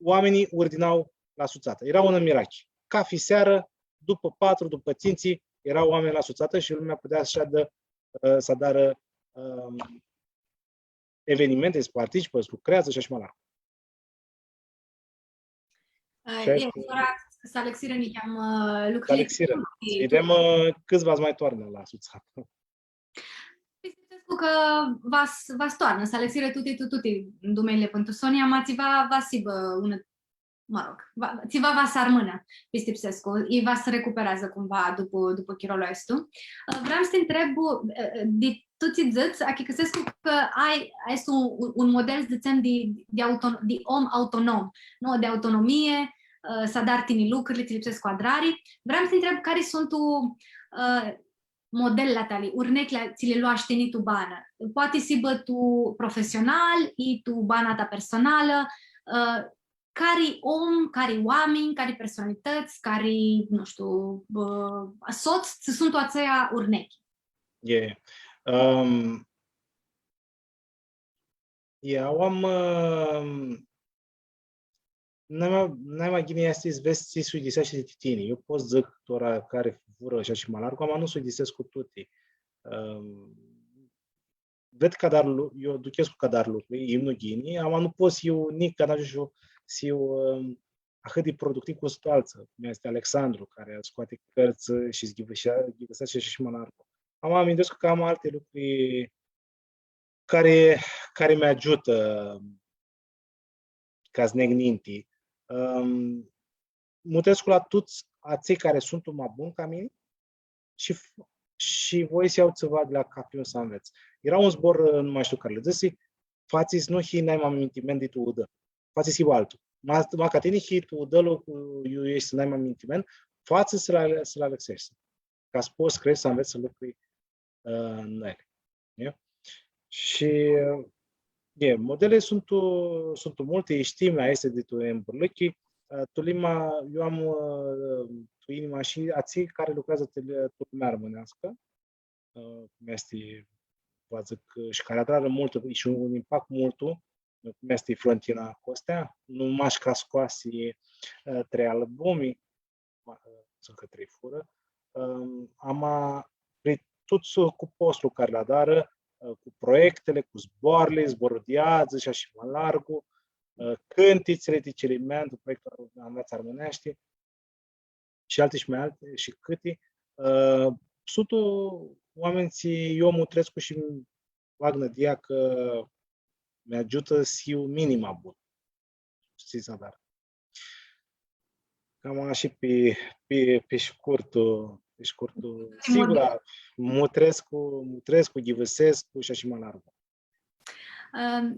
Speaker 2: oamenii ordinau la suțată. Era un miraci. Ca fi seară, după 4, după ținții, erau oameni la suțată și lumea putea să dară evenimente, să participă, să lucrează și așa mai departe.
Speaker 1: Să Alexire ne cheamă lucrurile.
Speaker 2: Vedem câțiva mai toarnă la suțată.
Speaker 1: Că vas toarnă, să Alexire tutti dumele pentru Sonia, ma țiva va sibă ună, mă rog, țiva va să armână Pistipsescu, ei va să recuperează cumva după chirolul ăstu. Vreau să te întreb, de tuți zăți, achicăsescu că este un model, zicem, de om autonom, nu? De autonomie, să dar tini lucrurile, ți lipsesc quadrarii. Vreau să te întreb care sunt modelele tale, urnecle ți le luași teni tu bană. Poate si bă tu profesional, i tu bana ta personală, care om, care oameni, care personalități, care, nu știu, soți, sunt o aceea urnechi.
Speaker 2: Eu am n-ai mai gine astăzi vezi sui disește de tine. Eu pot zic tora care fură așa și malargu, am nu sui disesc cu toate. Ved că dar eu duchesc cu cadar lucruri, imnu gini, am nu pot eu nici că n-ajung să eu atât de productiv cu alții. Este Alexandru care scoate cărți și ghivesește și malargu. Am amintesc că am alte lucruri care mi ajută ca să negninti. Mutesc la toți acei care sunt mai buni ca mine și voi să iau ceva de la capion să înveți. Era un zbor, nu mai știu care le dăsi, faceți nu hi n-ai mai mintiment de tu udă. Faceți eu altul. Ma ca tine hi tu udă eu ești să n-ai mai mintiment, față să-l alexești. Ca să poți crezi să înveți să lucruri în ele. E? Și modele sunt multe, știm, mai este de tu Emburlăchi, Tulima, eu am tu inima și ații care lucrează tu lumea românească, cum este, vă zic, și care atrară mult și un impact mult, cum este Florentina Costea, nu maș ca scoase 3 albumi, sunt că 3 fură, am tot cu postul care la dară, cu proiectele, cu zborul de azi și așa mai largul, cântițele de celimentul, proiectul Învață Armânește și alte și mai alte și câte. Sunt oameni eu mă trăiesc și Wagner dia că mi ajută să eu minima bun. Știți, dar. Cam așa pe scurtul, sigur, mă trăiesc cu ghivăsesc și așa mai larg.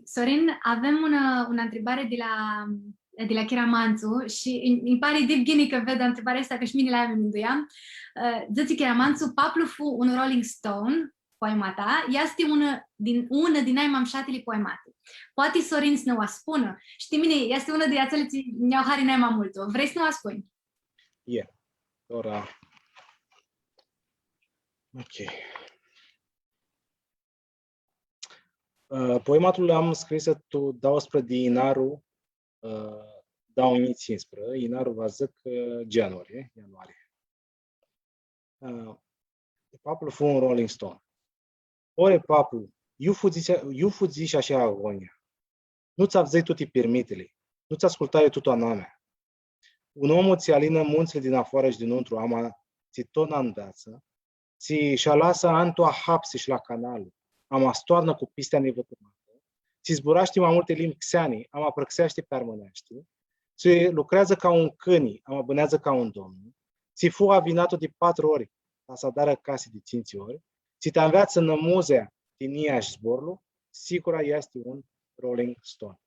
Speaker 1: Sorin, avem una întrebare de la Chiara Manțu și îmi pare deep gini că ved întrebarea asta, că și mine la aia mi-nduiam. Zice Chiara Manțu, paplu fu un Rolling Stone, poemata, este una din ai mamșatele poemate. Poate Sorin să ne o spună. Știi mine, este una de acele ce ne-au hari n-ai mai mult. Vrei să ne o spui?
Speaker 2: Ora. Ok. Poematul am scris tu dau spre de Inaru, dau iniții spre Inaru, vă zic ianuarie. Papul fu un Rolling Stone. Ore papul, eu fuzi și așa agonia. Nu-ți avzei tutti permitele, nu-ți ascultai tuto anamea. Un om ți alină munțile din afară și dinăuntru, ama ți tot n-andeață, ți și-a lasă antu a hapsi și la canalul, ama stoarnă cu pistea nevătămată, ți zburaște mai multe limbi xeanii, ama prăxește pe armânește, ți lucrează ca un câini, ama bânează ca un domn, ți fu avinatul de 4 ori, la să dară case de 5 ori, ți te înveață nămuzea din ea și zborul, sigura este un Rolling Stone.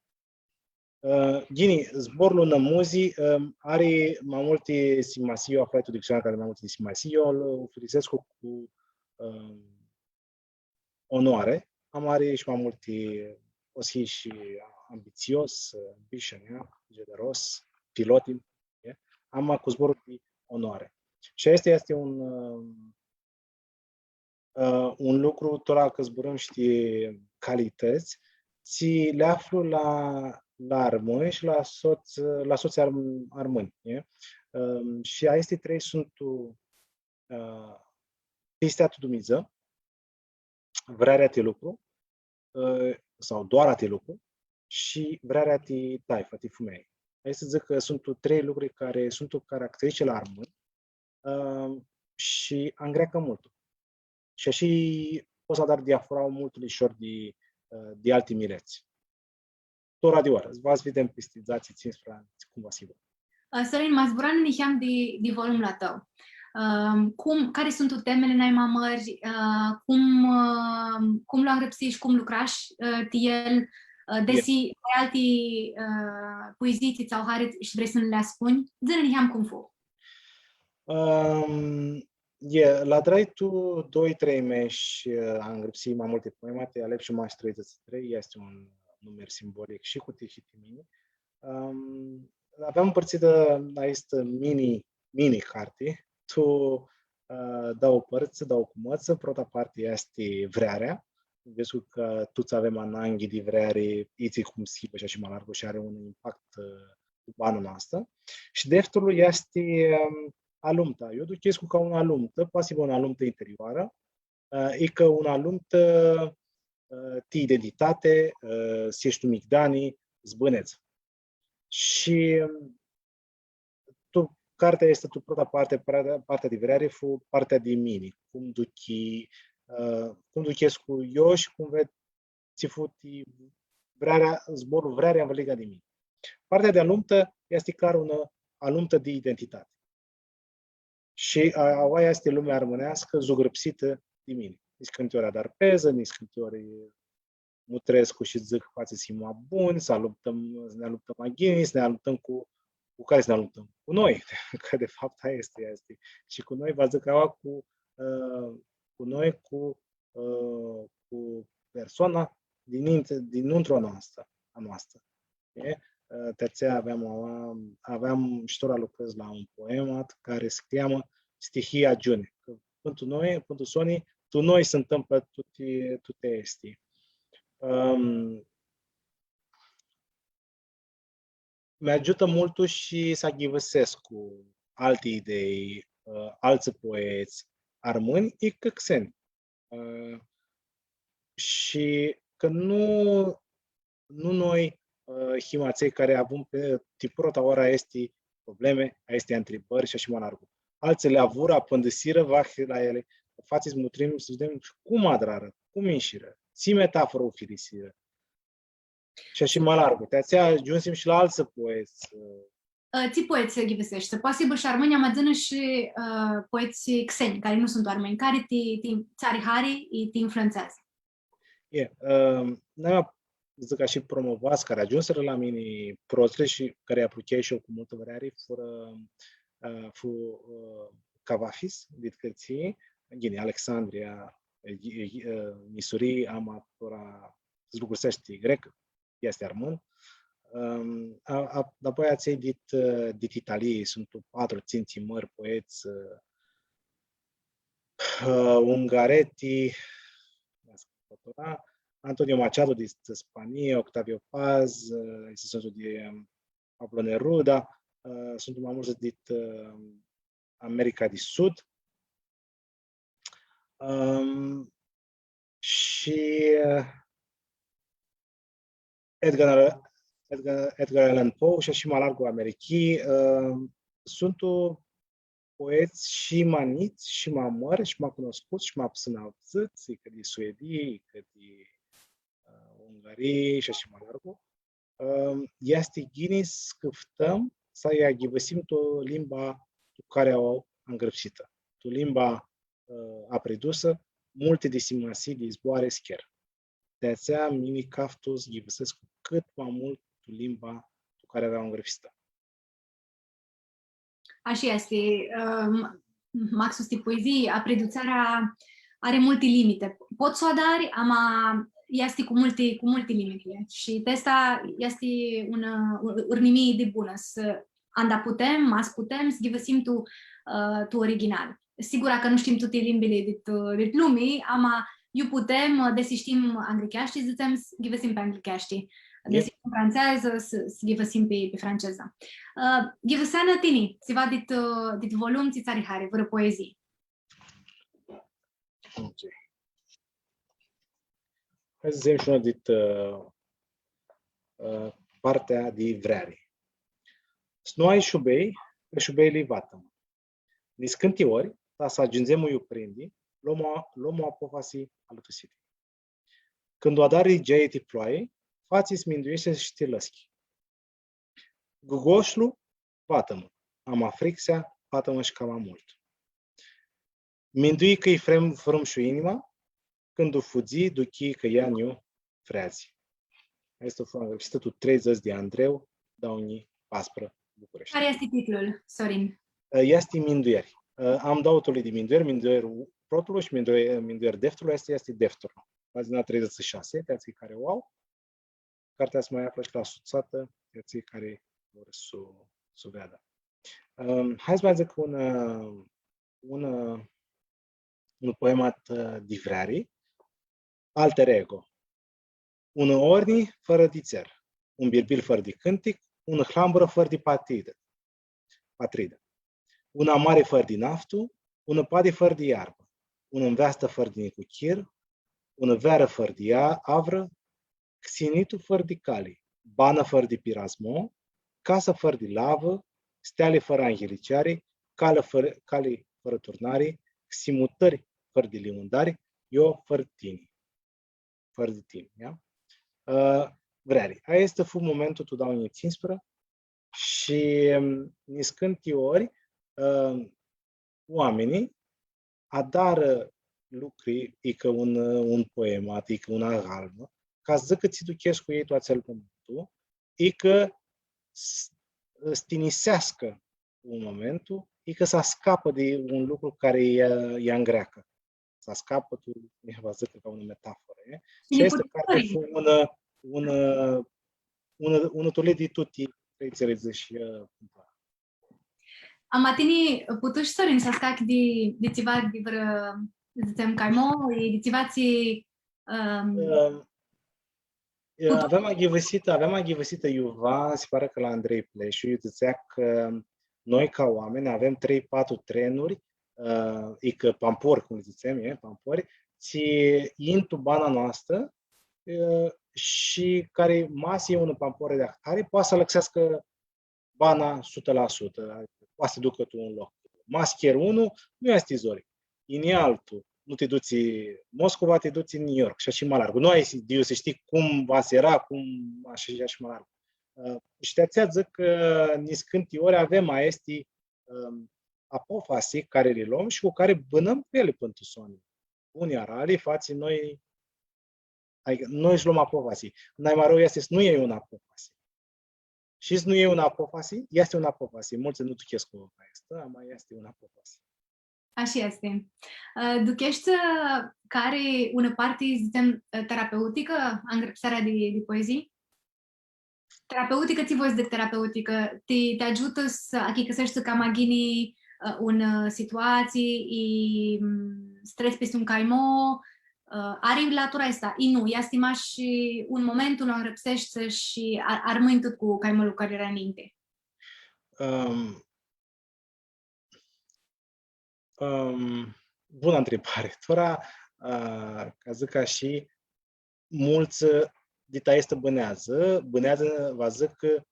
Speaker 2: Gini, zborul nămuzii are mai multe simasii, eu aflat un dicționar care are mai multe simasii, eu îl folosesc cu onoare, am are și mai multe, o să fie și ambițios, ambition, generos, pilotim, am cu zborul de onoare. Și asta este un lucru, tot că zburăm și de calități, ți le aflu la armâni și la soții armâni. Și aceste 3 sunt pistea tu Dumnezeu, vrerea te lucru, sau doar a te lucru, și vrerea te taifă, te fumei. Hai să zic că sunt 3 lucruri care sunt caracteristice la armâni și angreacă mult. Și așa poți să dar diafrau mult ușor de alte mireți. Tora de oră, v-ați vedem pestizații, țin spre cumva sigur.
Speaker 1: Sorin, m-a zburat în Niheam de volumul la tău. Care sunt temele n-ai mamări? Cum l-am răpsit și cum lucrași el? Desi ai alte poezii sau haret și vrei să ne le spuni? Zi-ne Niheam cum fu.
Speaker 2: La drei tu 2-3 meși am răpsit mai multe poemate, alep și maș 33, este un numer simbolic și cu tine și mine. Aveam împărțită aici mini carte. Tu dau părți, dau cu măță, prota parte este vrearea. Vezi că toți avem ananghi de vreare, iții cum sibă și așa mai larg și are un impact cu banul noastră. Și deftul este alumta. Eu ducesc ca un alumtă, pasiv un alumtă interioară, e că un alumtă ti identitate, si ești un migdani, zbâneț. Și cartea este tu prota partea de vreare, fu partea de mine. Cum duchesc cu eu și cum vezi ți futi vrearea, zborul vrearea în lega de mine. Partea de alumtă este clar una alumtă de identitate. Și aia este lumea armânească zugrăpsită de mine. Nici cântioare adar peză, nici cântioare mutrescu și zic față si mai bun, să ne luptăm mai ghini, să ne luptăm cu care să ne luptăm? Cu noi, că de fapt aia este. Și cu noi, vă zic cu noi, cu cu persoana dinăuntru a noastră. Terțea aveam ștora lucrez la un poemat care scriam stihia Giune. Pentru Sony, tu noi se întâmplă toate este. Mi-ajută mult și să ghivăsesc cu alte idei, alți poeți armâni, e căxeni. Și că nu noi, himaței care avem pe tipurota ora este probleme, este întrebări și așa mai larg. Alții le avură, pândăsiră, vahi la ele, faceți mutrim să vedem cum adrară, cum înșiră, ți metaforă o filisiră. Și așa mai larg. Te-ați ajunsim și la alți poeți.
Speaker 1: Ți poeți ghivăsești. Posibil și armâni amadzână și poeți xeni, care nu sunt armeni, care țari hari te influențează.
Speaker 2: N-am zic ca și promovați care ajunseră la mine prozile și care aplichei și eu cu multă vreme fu Cavafis, dit cărții, Gine, Alexandria, Misuri, Amatora, zlugusești grec, este armân. Apoi ați dit Italii, sunt 4 ținții mări poeți, Ungaretti, Antonio Machado de Spania, Octavio Paz, sunt de Pablo Neruda, sunt mai mulți din America de Sud. Și Edgar Allan Poe și așa mai larg americii sunt poeți și maniți, și mai mari, și mai cunoscuți, și mai puțin auziți, că de suedii, că de ungarii și așa mai larg. Este gine scăftăm să ia ghivăsim tu limba cu care o îngrăpsită. Tu limba apredusă, multe disimăsii de izboare scher. De aceea, mini caftus ghivăsesc cu cât mai mult tu limba cu care avea îngrăpsită.
Speaker 1: Așa este. Maxus de poezie, apreduțarea are multe limite. Pot să o adari, ama este cu multe limite. Și testa este una urnimie de bună. Să anda putem, să ghivăsim tu original. Sigur că nu știm toate limbile de lumii, ama eu putem, desi știm anglicaști, zicem să ghivăsim pe anglicaști. Desi știm franceză, să ghivăsim pe franceză. Ghivăseană tini, si va dit volum, ți țari hare, vără poezii.
Speaker 2: Hai să zicem și una din partea de vrare. Snoi șubei, pe șubei li vatăm. Nis cânti ori, ta să ajungem eu prendi, luăm o apofasi alătusite. Când o adari geie ti ploaie, fații sminduiește și te lăschi. Gugoșlu, vatăm. Am afrixea, vatăm și cam mult. Mindui că-i frâm și inima, când o fugi, duchi că ea nu freazi. Este o formă tu 30 de Andreu, dauni Paspră, București.
Speaker 1: Care este titlul, Sorin?
Speaker 2: Este Minduieri. Am dautului de Minduieri protului și Minduieri deftului, este deftul. Pagina 36, teații care o au. Cartea se mai află și la suțată, teații care vor să o vedă. Hai să mai zic un poemat de vrari, Alter ego. Un orni fără de țer, un birbil fără de cântic, un hlambră fără de patridă. Un amare fără de naftu, un pade fără de iarbă, un înveastă fără de nicuchir, un veră fără de avră, xinitu fără de cali, bană fără de pirasmo, casă fără de lavă, steale fără angheliciare, cale fără turnare, ximutări fără de liundare, eu fără tine. Fără de tine, ia? Vreri. Aia este momentul tu dau în ținspără și niscânti ori oamenii adară lucruri, e că un poemat, e că una galbă, ca să zică ți duchești cu ei tu acel momentul, e că stinisească un momentul, e că să scapă de un lucru care e în greacă. asta capătul, va zice ca o metaforă.
Speaker 1: Și
Speaker 2: Și este carte fu un tulid di tutti realizzați
Speaker 1: Amatini putuš Sorin saskak di civat di zicem kaimo i di civaci
Speaker 2: aveam aghivăsită Iuva, se pare că la Andrei Pleșu, eu zicea că noi ca oameni avem 3-4 trenuri, e că pampori, cum le zicem, pampori, ți intu bana noastră și care masi e un pampore de care poate să lăxească bana 100%, poate să ducă tu un loc. Maschier 1 nu este zori, in altul. Nu te duci Moscova, te duci în New York și așa mai larg. Nu ai de să știi cum va era, cum așa și mai larg. Și te-ați zic că niscânti ori avem este apofasi care le luăm și cu care bânăm pe ele pentru soni. Unii arali față noi, adică noi își luăm apofasi. Mai rău este să nu e un apofasi. Și nu e un apofasi, este un apofasi. Mulți nu tuchesc cu asta, mai este un apofasi.
Speaker 1: Așa este. Duchești care una parte, zicem, terapeutică, îngrăpsarea de poezii? Terapeutică, ți voi zic terapeutică, te ajută să găsești ca magini în situații, stres peste un caimo, are latura asta. Nu, ea stima și un moment unul îngrăpsește și armâni tot cu caimolul care era înainte.
Speaker 2: Bună întrebare. Tora, ca zic ca și mulți dita este bânează, va zic că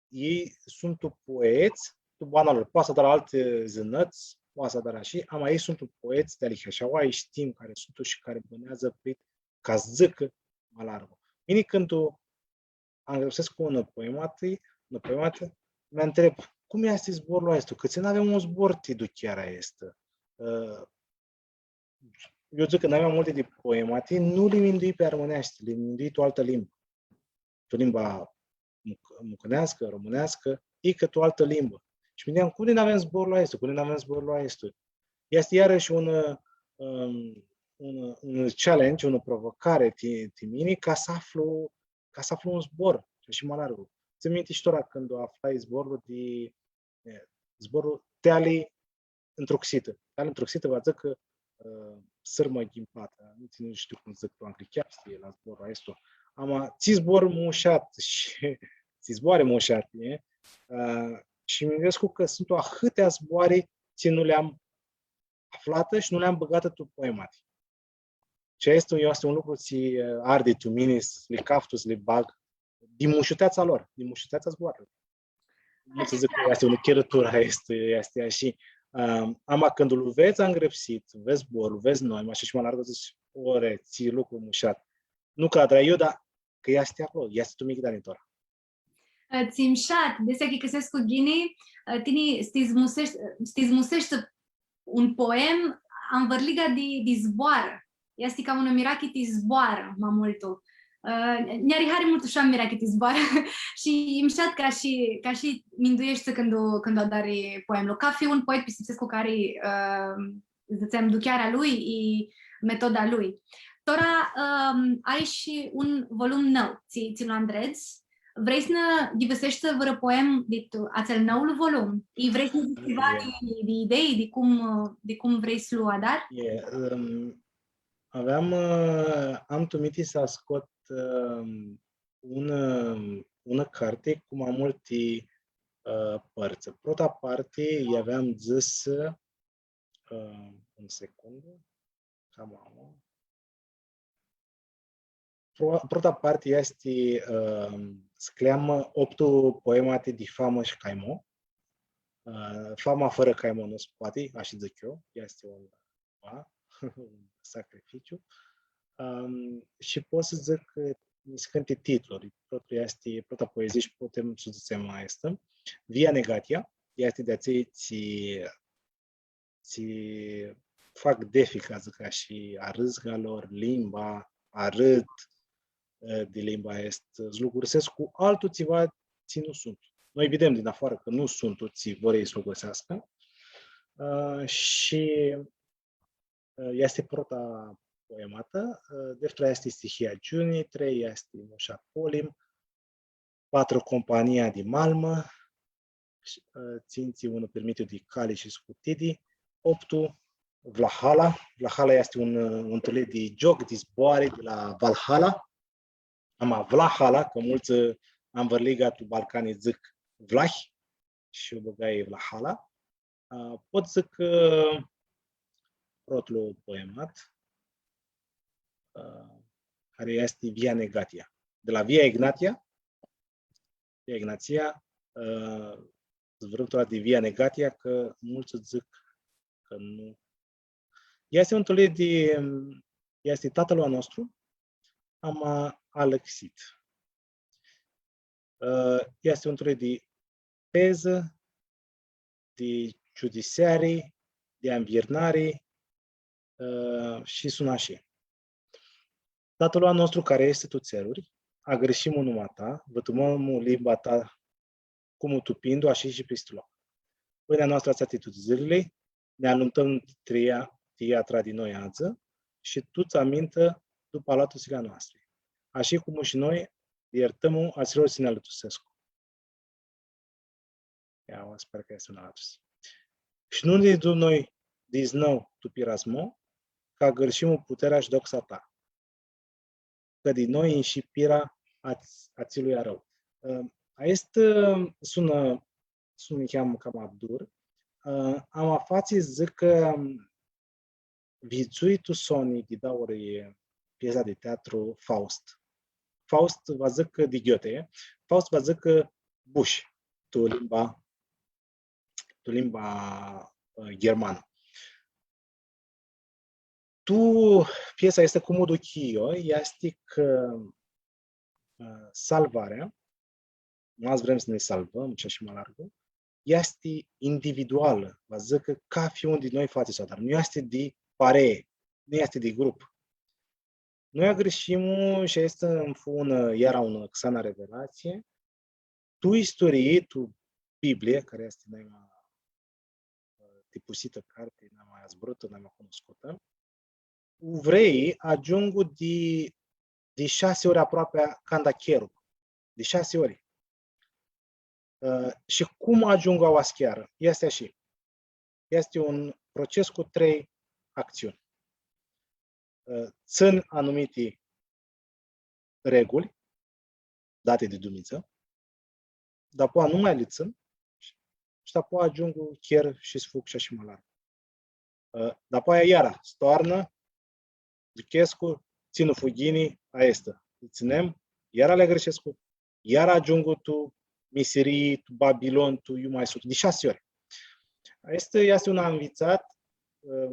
Speaker 2: ei sunt poeți, tu banalor, poate să dar alte zânăți, poate să dar așa, ama ei sunt poeți de alică, așa oai știm care sunt și care bânează prin ca zică malargă. Bine, când tu îngrăsesc cu un poemată, mă întreb, cum este zborul ăsta? Că ți n-avem un zbor, te duc chiar este. Eu zic că n-aveam multe de poemate, nu le mindui pe armânește, le mindui o altă limbă. O limba mucănească, românească, e că o altă limbă. Și mă gândeam, cum de n-avem zborul ăsta? Cum de n-avem zborul ăsta? Este iarăși un challenge, o provocare mine ca să aflu un zbor și mai larg. Ți minte și tora când aflai zborul teali întruxită. Teali întruxită va zic că sârmă ghimpată. Nu știu cum zic tu, ancricheapstie la zborul ăsta. Ama ți zbor mușat și ți zboare mușat. Și mi gândesc că sunt o atâtea zboare ți nu le-am aflată și nu le-am băgat tu poemate. Și este un lucru ți arde tu mine, le caftu, le bag din mușuteața lor, din mușuteața zboarelor. Nu să zic că este o chirătură, este așa. Ama când îl vezi îngrăpsit, vezi zborul, vezi noi, așa și mă largă, zici, ore, ți lucru mușat. Nu că la eu, dar că este acolo, este tu mic danitora.
Speaker 1: Țimșat, desea că găsesc cu ghini, tine stizmusește un poem, am vărliga de zboară. Este ca un mirachi de zboară, mai multul. Ne-are hare mult ușa mirachi de zboară și imșat ca și minduiește când o dare poemul. Ca fi un poet pisipsesc cu care zicem duchearea lui și metoda lui. Tora ai și un volum nou, ți-l andreți. Vrei să ne divăsești vreo poem de acel noul volum? Vrei să ne ceva de idei de cum vrei să lua, dar?
Speaker 2: Am tumit să scot una carte cu mai multe părți. Prota parte i-aveam zis un secundă, cam am. Prota parte este scleam 8 poemate de famă și caimo. Fama fără caimo nu se poate, așa zic eu, este un sacrificiu. Și pot să zic că scânte titluri. Totul este prota poezie și putem să zicem mai este. Via negatia este de aceea ți fac defica, zic și arâzga lor, limba, arăt de limba este, zlugursesc cu altul țiva ți nu sunt. Noi vedem din afară că nu sunt ți vor ei să o găsească. Și Este prota poemată, despre este stihia Giuni, 3 este Moșa Polim, 4 Compania di Malmă, 5 unul Permitiu di Cali și Scutidi, 8 Vlahala. Vlahala este un întâlnit de joc, de zboare de la Valhalla. Am Vlahala, că mulți am vărligat Balcanii zic Vlahi și o băgai Vlahala. Pot zic protlu poemat, care este Via Negatia. De la Via Ignatia, zvârâtul de Via Negatia, că mulți zic că nu. Este un întâlnit de, este tatăl nostru, am alexit. Este un întâlnit de teză, de judiciarii, de înviernare și sunașii. Tatăl nostru care este tu țeluri, a greșit numai ta, vătumăm limba ta cum tupindu așa și peste loc. Până noastră ați atitudini zilele, ne alântăm tia tra din noi azi și tu-ți amintă după alătusile noastre. Așa cum și noi iertăm aților să ne alătusescu. Ia, sper că este un alătus. Și nu ne du noi diznău tu pirasmo, ca gărșim puterea și doxa ta. Că din noi înșipira ațilui rău. Este sună cam abdur. Am afații zic că vizui tu soni de dauri piesa de teatru Faust. Faust va zic de Goethe. Faust va zic Bush, tu limba germană. Piesa este cu modul chio, este că salvarea, nu azi vrem să ne salvăm, ce și mai largă, este individuală, vă zic că ca fiind de noi face dar nu este de pare, nu este de grup. Noi greșim și este în fună, iar una xana revelație, tu istorie, tu Biblie, care este mai tipusită carte, mai zbrută, mai cunoscută, evreii ajung de 6 ori aproape candacherul. De 6 ori. Și cum ajung la oascheară? Este așa. Este un proces cu 3 acțiuni. Țin anumite reguli date de Dumnezeu, dar apoi nu mai le țin și apoi ajung chiar și sfug și așa mai larg. Dar apoi iară stoarnă, duchescu, ținu fughinii, aesta. Ținem, iară le greșescu, iară ajung tu miserii, tu Babilon, tu eu mai sunt, de 6 ori. Este un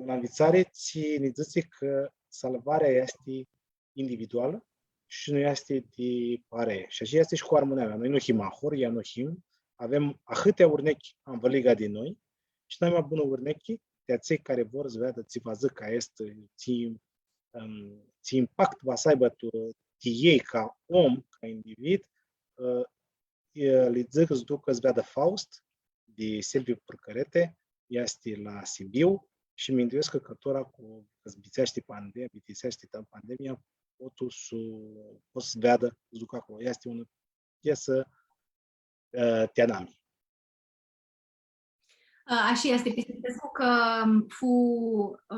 Speaker 2: învățare ce ne zice că salvarea este individuală și nu este de pare. Și așa este și cu armonia. Noi nu him ahor, ea nu him. Avem ahâtea urnechi am văliga din noi și noi mai bună urnechi de cei care vor să vedă ți va zic că este, ți impact va să aibă tu ei ca om, ca individ, le zic să ducă să vedă Faust de Silviu Părcărete, este la Sibiu și mi îndoiesc că cătora cu zbițește pandemia, pot să vedă să ducă acolo. Este o piesă teanami.
Speaker 1: Așa este, Pisitescu că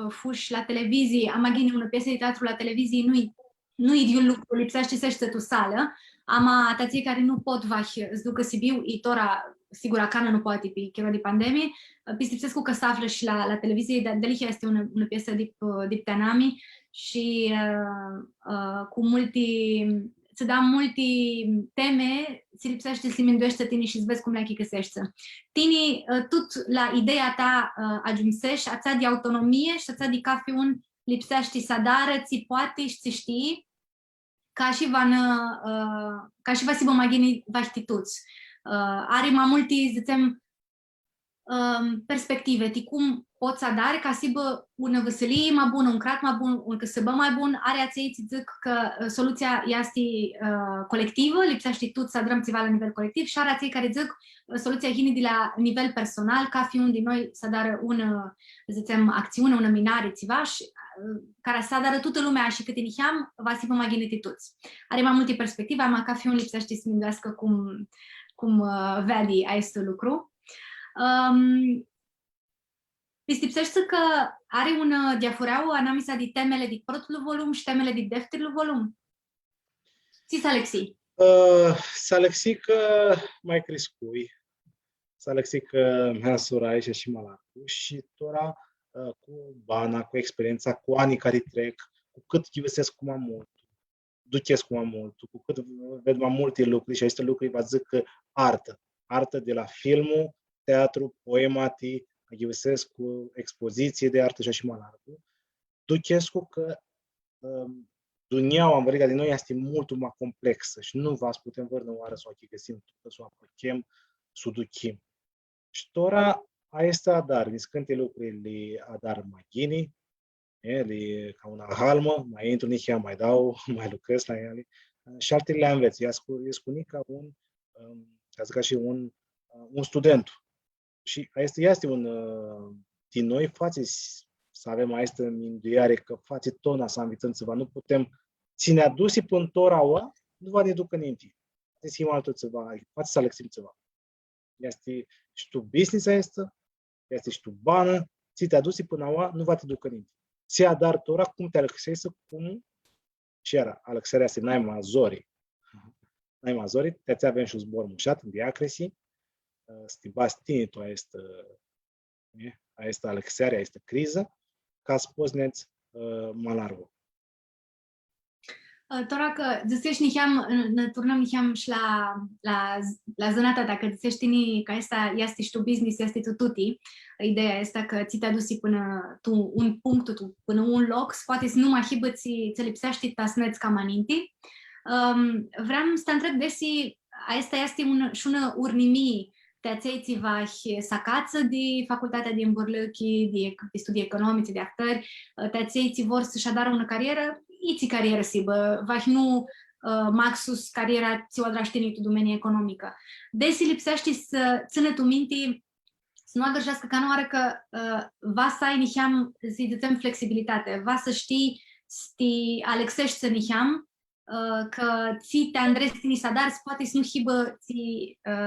Speaker 1: fuși la televizie, am agini una piesă de teatru la televizie, nu-i de un lucru, lipsește sește tu sală, ama atații care nu pot vași, îți ducă Sibiu, itora, sigur, acana nu poate pe chiar de pandemie, Pisitescu că se află și la televizie, dar Delicia este una piesă de teanami și cu să da multe teme, ți lipsește să minduiește tine și să vezi cum le găsești. Tine, tot la ideea ta ajunsești, ața de autonomie și ața de ca fi un lipsește să dară, ți poate și ți știi, ca și va si magini vaștituți. Are mai multe, zicem, perspective, ti cum pot să adare ca să bă una veselie mai bună, un crat mai bun, un căsăbă mai bun, are aței ți zic că soluția este colectivă, lipsește tot să adrăm țiva la nivel colectiv și are aței care zic soluția hini de la nivel personal, ca fi un din noi să adară una, zicem, acțiune, una minare țiva și care să adară toată lumea și cât inihiam, va să vă mai gândiți toți. Are mai multe perspective, am ca fi un lipsește să mindească cum vedi acest lucru. Lipsește că are un diaforeau anamisa de temele de protul volum și temele de defterul volum. Ți Alexi?
Speaker 2: Alexi că mai crescui. Alexi că mea și malacu și tora cu bana, cu experiența, cu anii care trec, cu cât chivesesc cum am mult, duchesc cum am mult, cu cât ved mai multe lucruri și aceste lucruri vă zic că artă de la filmul, teatru, poemati, chivesesc cu expoziție de artă și mai largă. Duchesc că Duniaua învăriga din noi este mult mai complexă și nu vă putem vărnă oară să o găsim, să o apăchem, să o duchim. Și tora este adar, din scânte lucrurile adar magini, ele ca una halmă, mai intru nici ea, mai dau, mai lucrez la ele. Și altele le înveț. Ea spune ca ca și un student. Și este un din noi face să avem aici minduiare că face tona să învățăm ceva. Nu putem ține adusi până tora oa, nu va ne ducă ninti. Să schimb altul ceva, face să alexim ceva. Este și tu business este și tu bană, ți te adusi până oa, nu va te ducă ninti. Ți-a dar tora cum te alexezi, cum și era alexarea este n-ai mazori, te avem și un zbor mușat în diacresi, stibastini tu este alexarea, este criză, ca spozneți malarul.
Speaker 1: Tora că zicești niheam, ne turnăm niheam și la zona ta, dacă zicești tini că asta este și tu business, este tu tuti, ideea este că ți te adusi până tu un punct, tu până un loc, poate să nu mai hibă ți lipsești tasneți ca maninti. Vreau să te întreb desi, asta este și una urnimii te-ați sacață de facultatea din Burlăchi, de studii economice, de actări, te-ați vor să-și adară una carieră, iți carieră sibă, va nu maxus cariera ți-o adraștini tu domenie economică. Desi lipsește să țină tu minte, să nu agăjească ca nu are că va să ai niheam, să zicem, flexibilitate, va să știi să te alexești să niheam, că ți te andresti să dar poate să nu hibă ți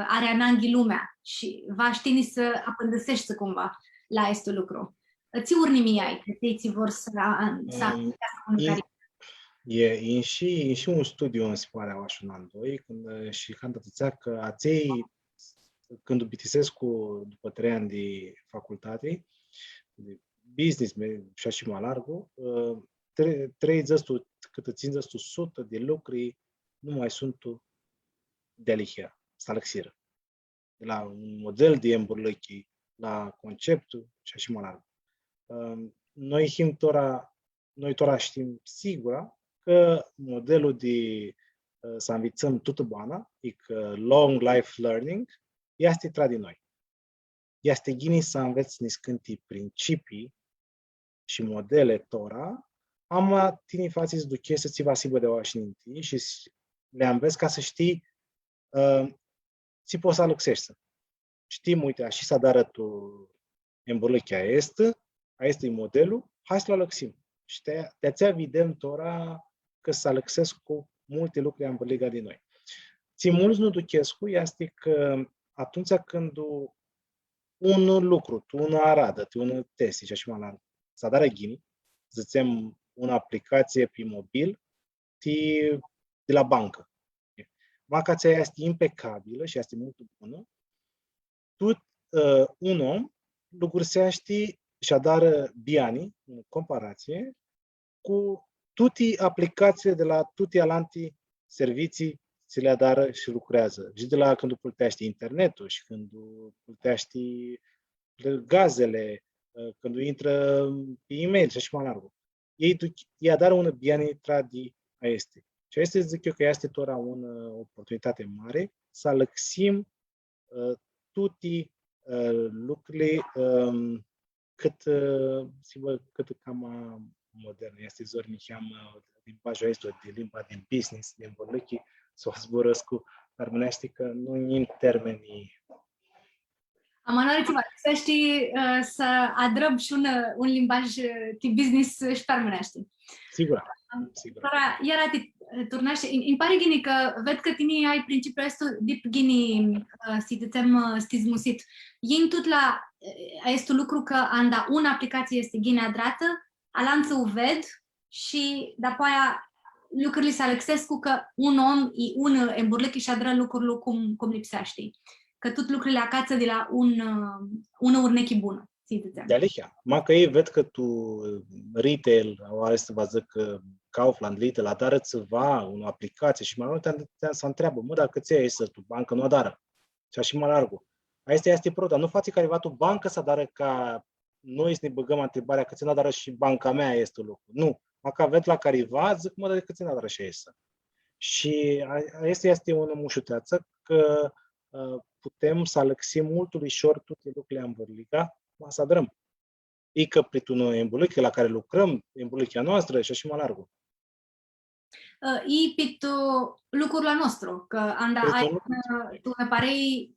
Speaker 1: are ananghi lumea și va ști să apândăsești cumva la acest lucru. Ți urnimi ai, că ți vor să
Speaker 2: e și un studiu în sparea așa un an, doi, și când atâția că aței, când ubitisesc după 3 ani de facultate, de business și așa mai largul, 30 cât țin 100 de lucruri nu mai sunt de alihia, să alexiră. De la un model de îmburlăchi, la conceptul și așa mai larg. Noi tora știm sigura că modelul de să învățăm toată bana, e că long life learning, este tra din noi. Este gini să înveți niscânti principii și modele tora, am tine fații duche să ți va sibă de oașninti și le înveți ca să știi ți poți să alăxești. Știm, uite, și să dară tu îmburlăchea este modelul, hai să-l alăxim. Și te-ați evident ora că să alăxesc cu multe lucruri îmburlăga din noi. Ți mulți nu duchescu este că atunci când un lucru, tu un aradă, tu un test și așa mai la să dară ghini, zicem o aplicație pe mobil, de la bancă. Macația este impecabilă și este mult bună. Un om lucrusește și adară biani, în comparație, cu toate aplicațiile de la toate alanti servicii se le adară și lucrează. Și de la când plătești internetul și când plătești gazele, când intră pe e-mail și așa mai larg. Ei adară un biani tradi a este. Și asta zic eu că este tora o oportunitate mare să alăxim toate lucrurile cât, cât cam modern este Zornicheam, limbajul este de limba din business, din Borlăchi, sau zborăscu, dar mânește că nu în termenii.
Speaker 1: Amanoariți-vă, să știi să adrăb și un limbaj de business și permânește.
Speaker 2: Sigur.
Speaker 1: Ora, iar turnaște, îmi pare gine că ved că tine ai principiul ăsta de gine si zmusit. Yin tot la este lucru că anda una aplicație este gine adrată, alanță o ved și după aia lucrurile se alexescu că un om e un emburlechi și adră lucrurile cum lipsește. Că tot lucrurile acață de la una urnechi bună.
Speaker 2: De alea, ma că ei ved că tu retail, sau să vă zic Kaufland, Lidl, adară-ți va o aplicație și mai mult să întreabă, mă, dacă ți-ai să tu bancă nu adară. Și așa mai largul. Asta este pro, dar nu faci careva tu bancă să adară ca noi să ne băgăm întrebarea că ți-n adară și banca mea este lucru. Nu. Măcar ved la careva, zic, mă, dar că ți-n adară și este. Și asta este o mușuteață că putem să alexim mult ușor toate lucrurile în Borlica, să adrăm. E că pritul embolică la care lucrăm, embolica noastră și așa mai largul.
Speaker 1: E pitul lucrurile nostru, că anda ai tu ne parei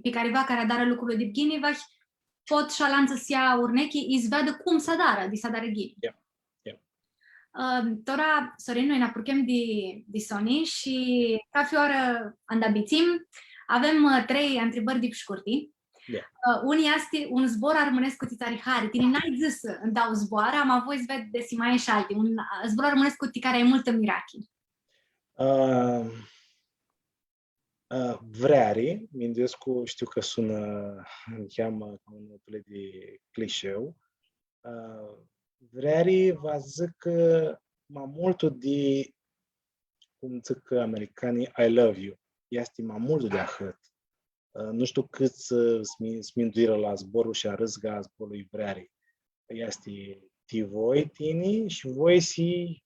Speaker 1: pe careva care adară lucrurile de ghini, pot și alanță să ia urnechi, îți vadă cum să adară, de să adară ghini. Tora, Sorin, noi ne apurchem de Sony și ca fioră andabițim, avem 3 întrebări de scurti. Unii este un zbor armânesc cu titarihari. Tine n-ai zis să îmi dau zboare, am avut să ved de mai și alte. Un zbor armânesc cu care ai multă mirachi.
Speaker 2: Vreari, Mindescu știu că sună, îmi cheamă ca un fel de clișeu. Vreari va zic mai mult de, cum zic americanii, I love you. Este mai mult de ahăt. Nu știu cât sminduiră la zborul și a râzga zborului Vreari. Este voi, tini, și voi și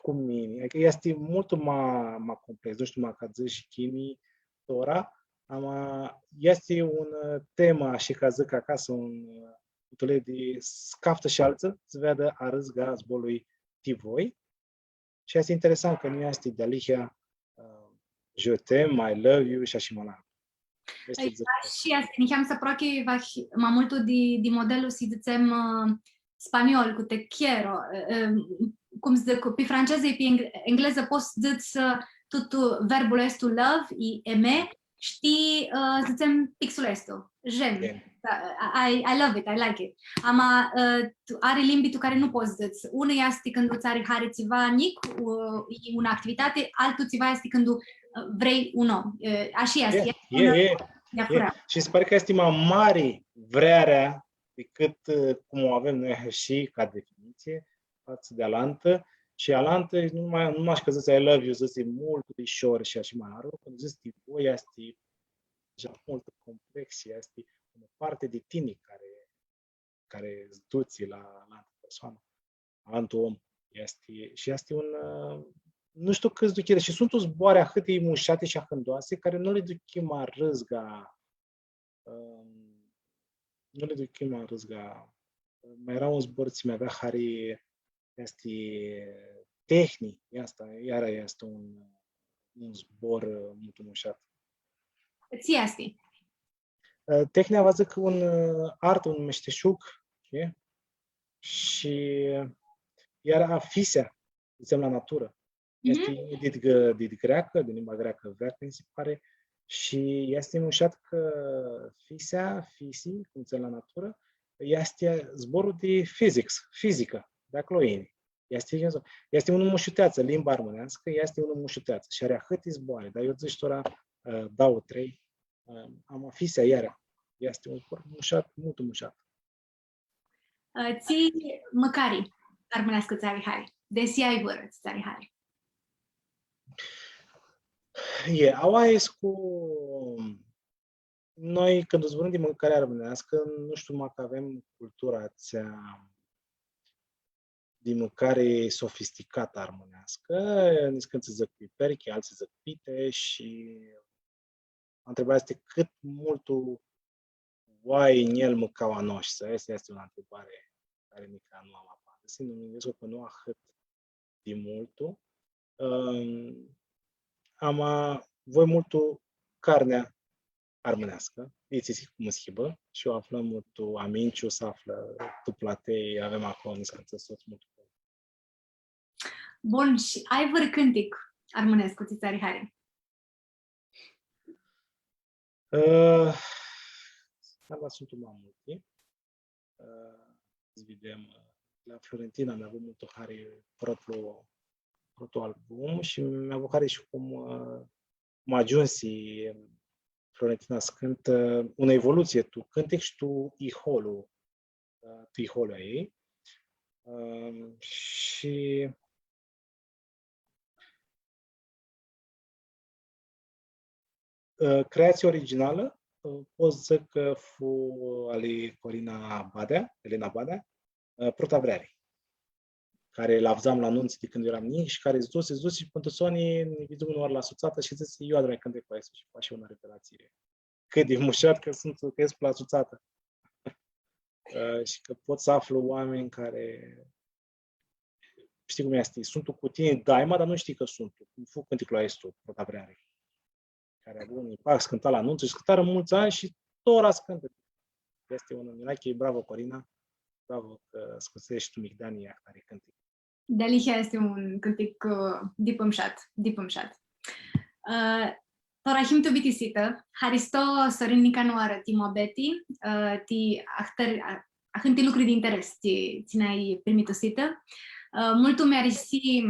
Speaker 2: cu mine. Adică este mult mai complex. Nu știu, ca zic și chini, tora, este un tema și ca zic acasă un tule de scaftă și alță, să vedă a râzga zborului voi. Și este interesant că nu este de alihia je t'aime, I love you și așa mai larg.
Speaker 1: Și asta, niam să proche mai mult de modelul si zicem spaniol cu te quiero. Cum zic, pe franceză și pe engleză poți zici tot verbul este to love, e aimer, știi, zicem pixul este, j'aime. I love it, I like it. Ama are limbi tu care nu poți zici. Una este când îți are hari țiva nic, e una activitate, altul țiva este când vrei un om. Așa este.
Speaker 2: Și se pare că este mai mare vrearea decât cum o avem noi și ca definiție față de alantă. Și alantă nu mai că zice I love you, zice mult ușor și așa mai larg. Când zice voi este deja mult complex, este o parte de tine care îți duci la altă persoană, altul om. Este un nu știu câți duchere. Și sunt zboare atât de mușate și ahândoase care nu le ducem a râzga. Nu le ducem a râzga. Mai era un zbor ți avea care este tehnic. Iar este un zbor mult mușat.
Speaker 1: Ți este?
Speaker 2: Tehnia va zic un art, un meșteșug. Și iar afisea, zicem la natură. Este din greacă, din limba greacă veacă, mi se pare, și este mușat că fisii, cum se la natură, este zborul de fizică, de acolo e. Este unul mușuteață, limba armânească, este unul mușuteață și are atâtea zboare, dar eu zic tora, dau 3, am afisea iară. Este un zbor mușat, mult mușat.
Speaker 1: Ți măcari armânească țari hari, desi ai vără țari hari.
Speaker 2: Aua e cu noi, când zburăm de mâncare armânească, nu știu dacă avem cultura aceea de mâncare sofisticată armânească. Nici când se zic piperchi, alții zic pite și întrebarea este cât multul Uai, el măcau a noastră? Asta este o întrebare care mica nu am apărut. Să nu gândesc că nu ahăt de multul. Voi multul carnea armânească, îți cum schimbă și o aflăm tu aminciu să află tu platei, avem acolo în scanță soț mult.
Speaker 1: Bun, și ai văr cântic armânesc cu Țițari Hari?
Speaker 2: Am sunt multe. Vedem la Florentina am avut mult hari propriu album și mi-a avut hari și cum ajuns Florentina să cântă una evoluție tu cântec și tu iholul ei și creația originală pot zic că fu ali Elena Badea, Protavreari, care l-avzam la anunț de când eram mic și care zis și pentru Sony ne vidu unor la suțată și zice eu adrai cântec cu asta și face una reparație. Cât de mușat că ies la suțată. Și că pot să aflu oameni care știi cum este, sunt cu tine daima, dar nu știi că sunt. Cum fu cântecul la Estu, Protavreari, care a avut un impact, cânta la anunț și cântară mulți ani și tot ora cântă. Este un mirache, bravo Corina, bravo că scusești tu Migdania care cântă.
Speaker 1: Delicia este un cântec dipămșat. Torahim tu bitisita, Haristo Sorin Nicanoară, ti mobeti, ti ahânti lucruri de interes, ți-ne-ai primit o sită. Multul mi-arisi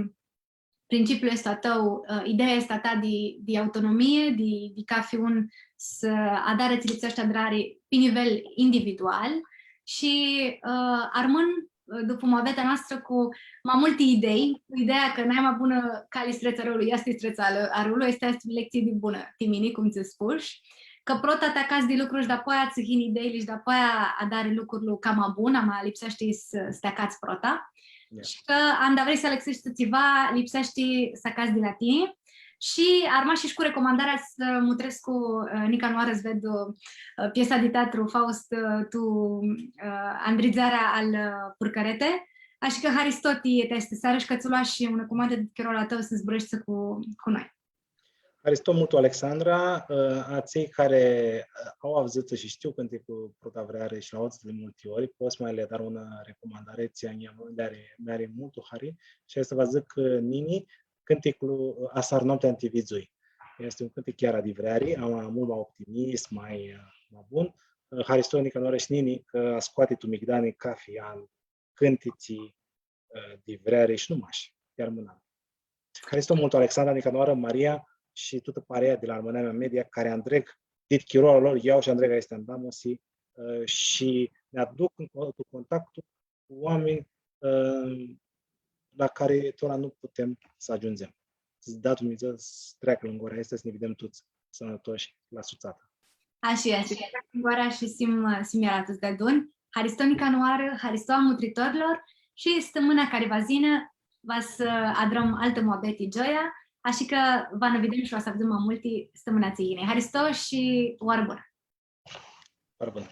Speaker 1: principiul ăsta tău, ideea asta ta de autonomie, de ca fi un să adară ți ăștia drari pe nivel individual și armân după moveta noastră cu mai multe idei, cu ideea că n-ai mai bună cali streța răului, asta e streța a răului, asta este lecție de bună, timini, cum ți spuși, că prota te acasă de lucruri și de-apoi ți hini idei și de-apoi adare lucrurile cam mai bun, ama lipsește să te acați prota. Yeah. Și că am da vrei să lexești ceva, lipsește să acazi de la tine. Și arma și cu recomandarea să Mutrescu Nicanoară să ved piesa de teatru Faust tu Andrizarea al Purcărete. Așa că Haristoti este seară și că ți-o lua și una comandă de chirola tău să zbrăști cu noi.
Speaker 2: Haristot mult, Alexandra, a cei care au auzit și știu cântecul Protavreare și l-au auzit de multe ori, poți mai le dar una recomandare, ți-a mi-are multul hari și asta vă zic Nini, cântecul Asar noaptea antivizui. Este un cântec chiar adevărat, am mult mai optimist, mai bun. Haristot Nicanoară și Nini, că scoate tu Migdani Cafian, cântiții divrare și numași, chiar mâna. Haristot mult, Alexandra Nicanoară, Maria, și toată parea de la Armânia Media, care Andreg, dit chirola lor, iau și Andrega este în Damosi și ne aduc în contactul cu oameni la care tot nu putem să ajungem. Să da Dumnezeu să treacă lângă ora asta, să ne vedem toți sănătoși la suțată.
Speaker 1: Așa este, în gora și sim iaratus de adun, Haristonica noară, Haristoa mutritorilor și stămâna care va zină, va să adrăm altă mobeti joia, așa că vă ne vedem și o să vedem mai multe stămânații. Haristo și oară bună!
Speaker 2: Oară bună!